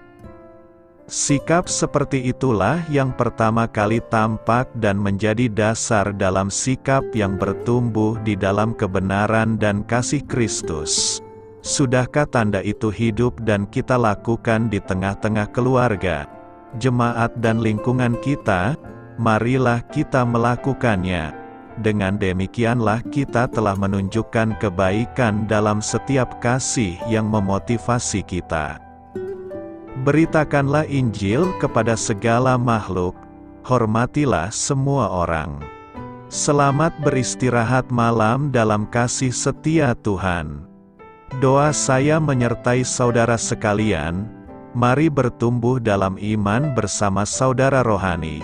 S1: Sikap seperti itulah yang pertama kali tampak dan menjadi dasar dalam sikap yang bertumbuh di dalam kebenaran dan kasih Kristus. Sudahkah tanda itu hidup dan kita lakukan di tengah-tengah keluarga, jemaat dan lingkungan kita? Marilah kita melakukannya. Dengan demikianlah kita telah menunjukkan kebaikan dalam setiap kasih yang memotivasi kita. Beritakanlah Injil kepada segala makhluk, hormatilah semua orang. Selamat beristirahat malam dalam kasih setia Tuhan. Doa saya menyertai saudara sekalian, mari bertumbuh dalam iman bersama saudara rohani.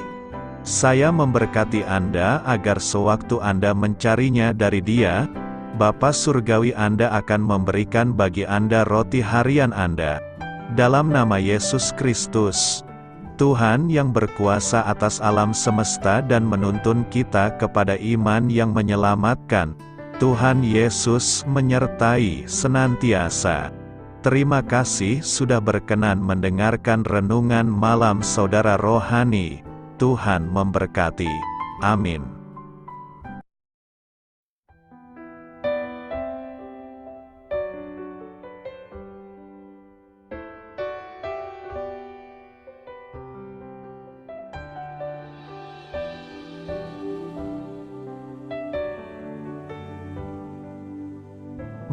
S1: Saya memberkati Anda agar sewaktu Anda mencarinya dari Dia, Bapa Surgawi Anda akan memberikan bagi Anda roti harian Anda. Dalam nama Yesus Kristus, Tuhan yang berkuasa atas alam semesta dan menuntun kita kepada iman yang menyelamatkan, Tuhan Yesus menyertai senantiasa. Terima kasih sudah berkenan mendengarkan renungan malam saudara rohani. Tuhan memberkati. Amin.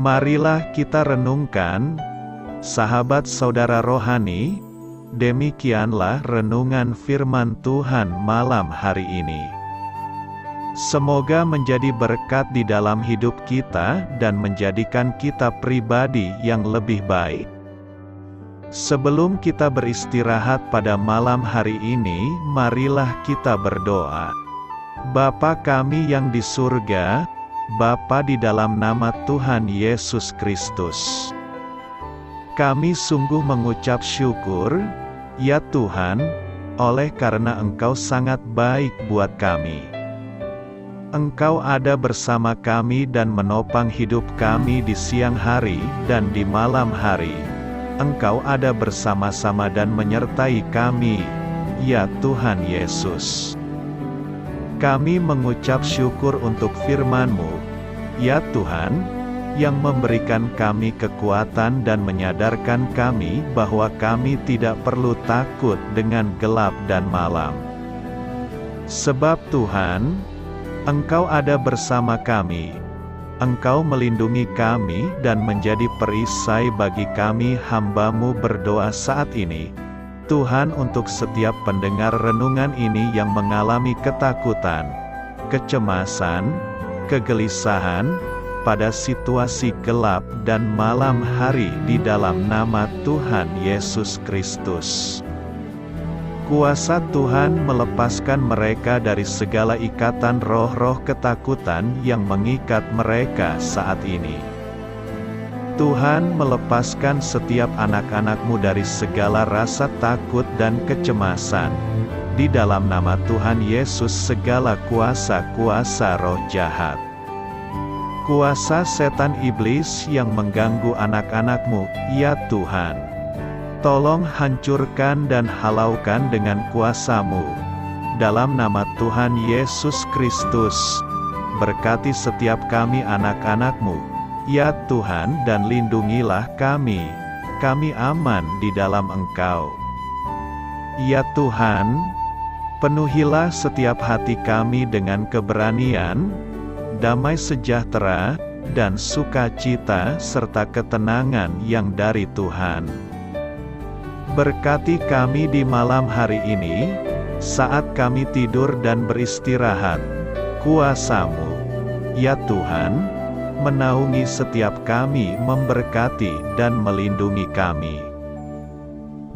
S1: Marilah kita renungkan, sahabat saudara rohani, demikianlah renungan firman Tuhan malam hari ini. Semoga menjadi berkat di dalam hidup kita dan menjadikan kita pribadi yang lebih baik. Sebelum kita beristirahat pada malam hari ini, marilah kita berdoa. Bapa kami yang di surga, Bapa di dalam nama Tuhan Yesus Kristus, kami sungguh mengucap syukur, ya Tuhan, oleh karena Engkau sangat baik buat kami. Engkau ada bersama kami dan menopang hidup kami di siang hari dan di malam hari. Engkau ada bersama-sama dan menyertai kami, ya Tuhan Yesus. Kami mengucap syukur untuk firman-Mu, ya Tuhan, yang memberikan kami kekuatan dan menyadarkan kami bahwa kami tidak perlu takut dengan gelap dan malam. Sebab Tuhan, Engkau ada bersama kami. Engkau melindungi kami dan menjadi perisai bagi kami hamba-Mu berdoa saat ini. Tuhan, untuk setiap pendengar renungan ini yang mengalami ketakutan, kecemasan, kegelisahan, pada situasi gelap dan malam hari di dalam nama Tuhan Yesus Kristus. Kuasa Tuhan melepaskan mereka dari segala ikatan roh-roh ketakutan yang mengikat mereka saat ini. Tuhan melepaskan setiap anak-anak-Mu dari segala rasa takut dan kecemasan. Di dalam nama Tuhan Yesus, segala kuasa-kuasa roh jahat, kuasa setan iblis yang mengganggu anak-anak-Mu, ya Tuhan, tolong hancurkan dan halaukan dengan kuasa-Mu. Dalam nama Tuhan Yesus Kristus, berkati setiap kami anak-anak-Mu, ya Tuhan, dan lindungilah kami. Kami aman di dalam Engkau. Ya Tuhan, penuhilah setiap hati kami dengan keberanian, damai sejahtera, dan sukacita serta ketenangan yang dari Tuhan. Berkati kami di malam hari ini, saat kami tidur dan beristirahat. Kuasa-Mu, ya Tuhan, menaungi setiap kami, memberkati dan melindungi kami.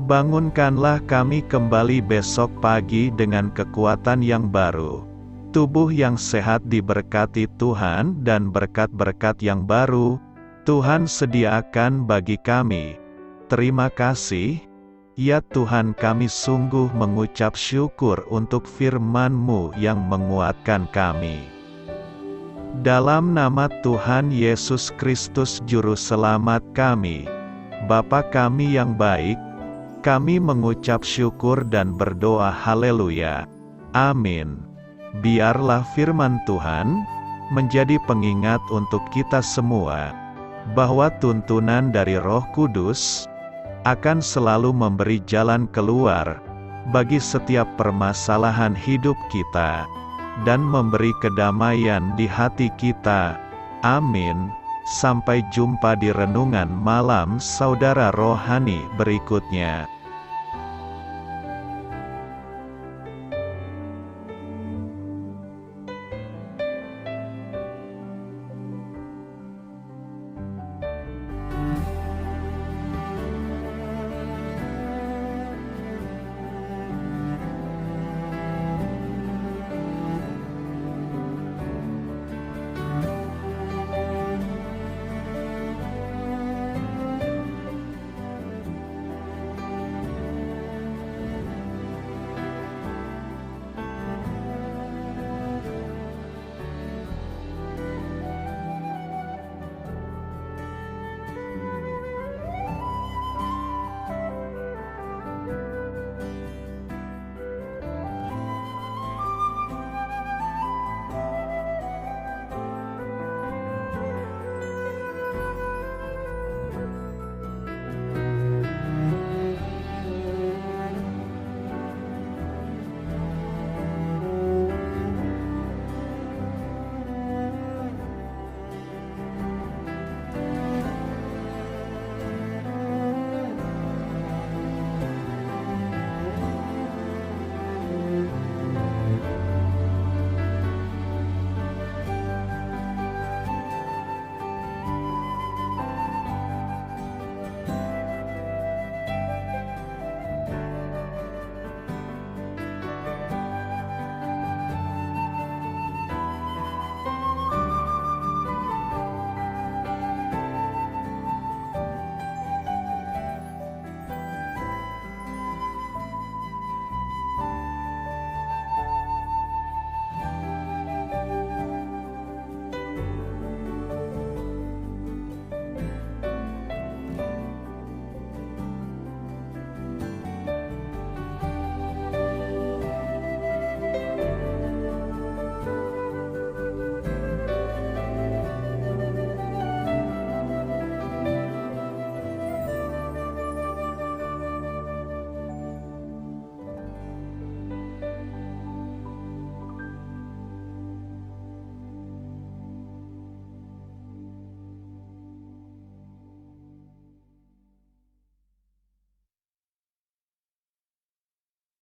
S1: Bangunkanlah kami kembali besok pagi dengan kekuatan yang baru, tubuh yang sehat diberkati Tuhan, dan berkat-berkat yang baru Tuhan sediakan bagi kami. Terima kasih, ya Tuhan, kami sungguh mengucap syukur untuk firman-Mu yang menguatkan kami. Dalam nama Tuhan Yesus Kristus Juru Selamat kami, Bapa kami yang baik, kami mengucap syukur dan berdoa haleluya. Amin. Biarlah firman Tuhan menjadi pengingat untuk kita semua, bahwa tuntunan dari Roh Kudus akan selalu memberi jalan keluar bagi setiap permasalahan hidup kita, dan memberi kedamaian di hati kita. Amin. Sampai jumpa di renungan malam saudara rohani berikutnya.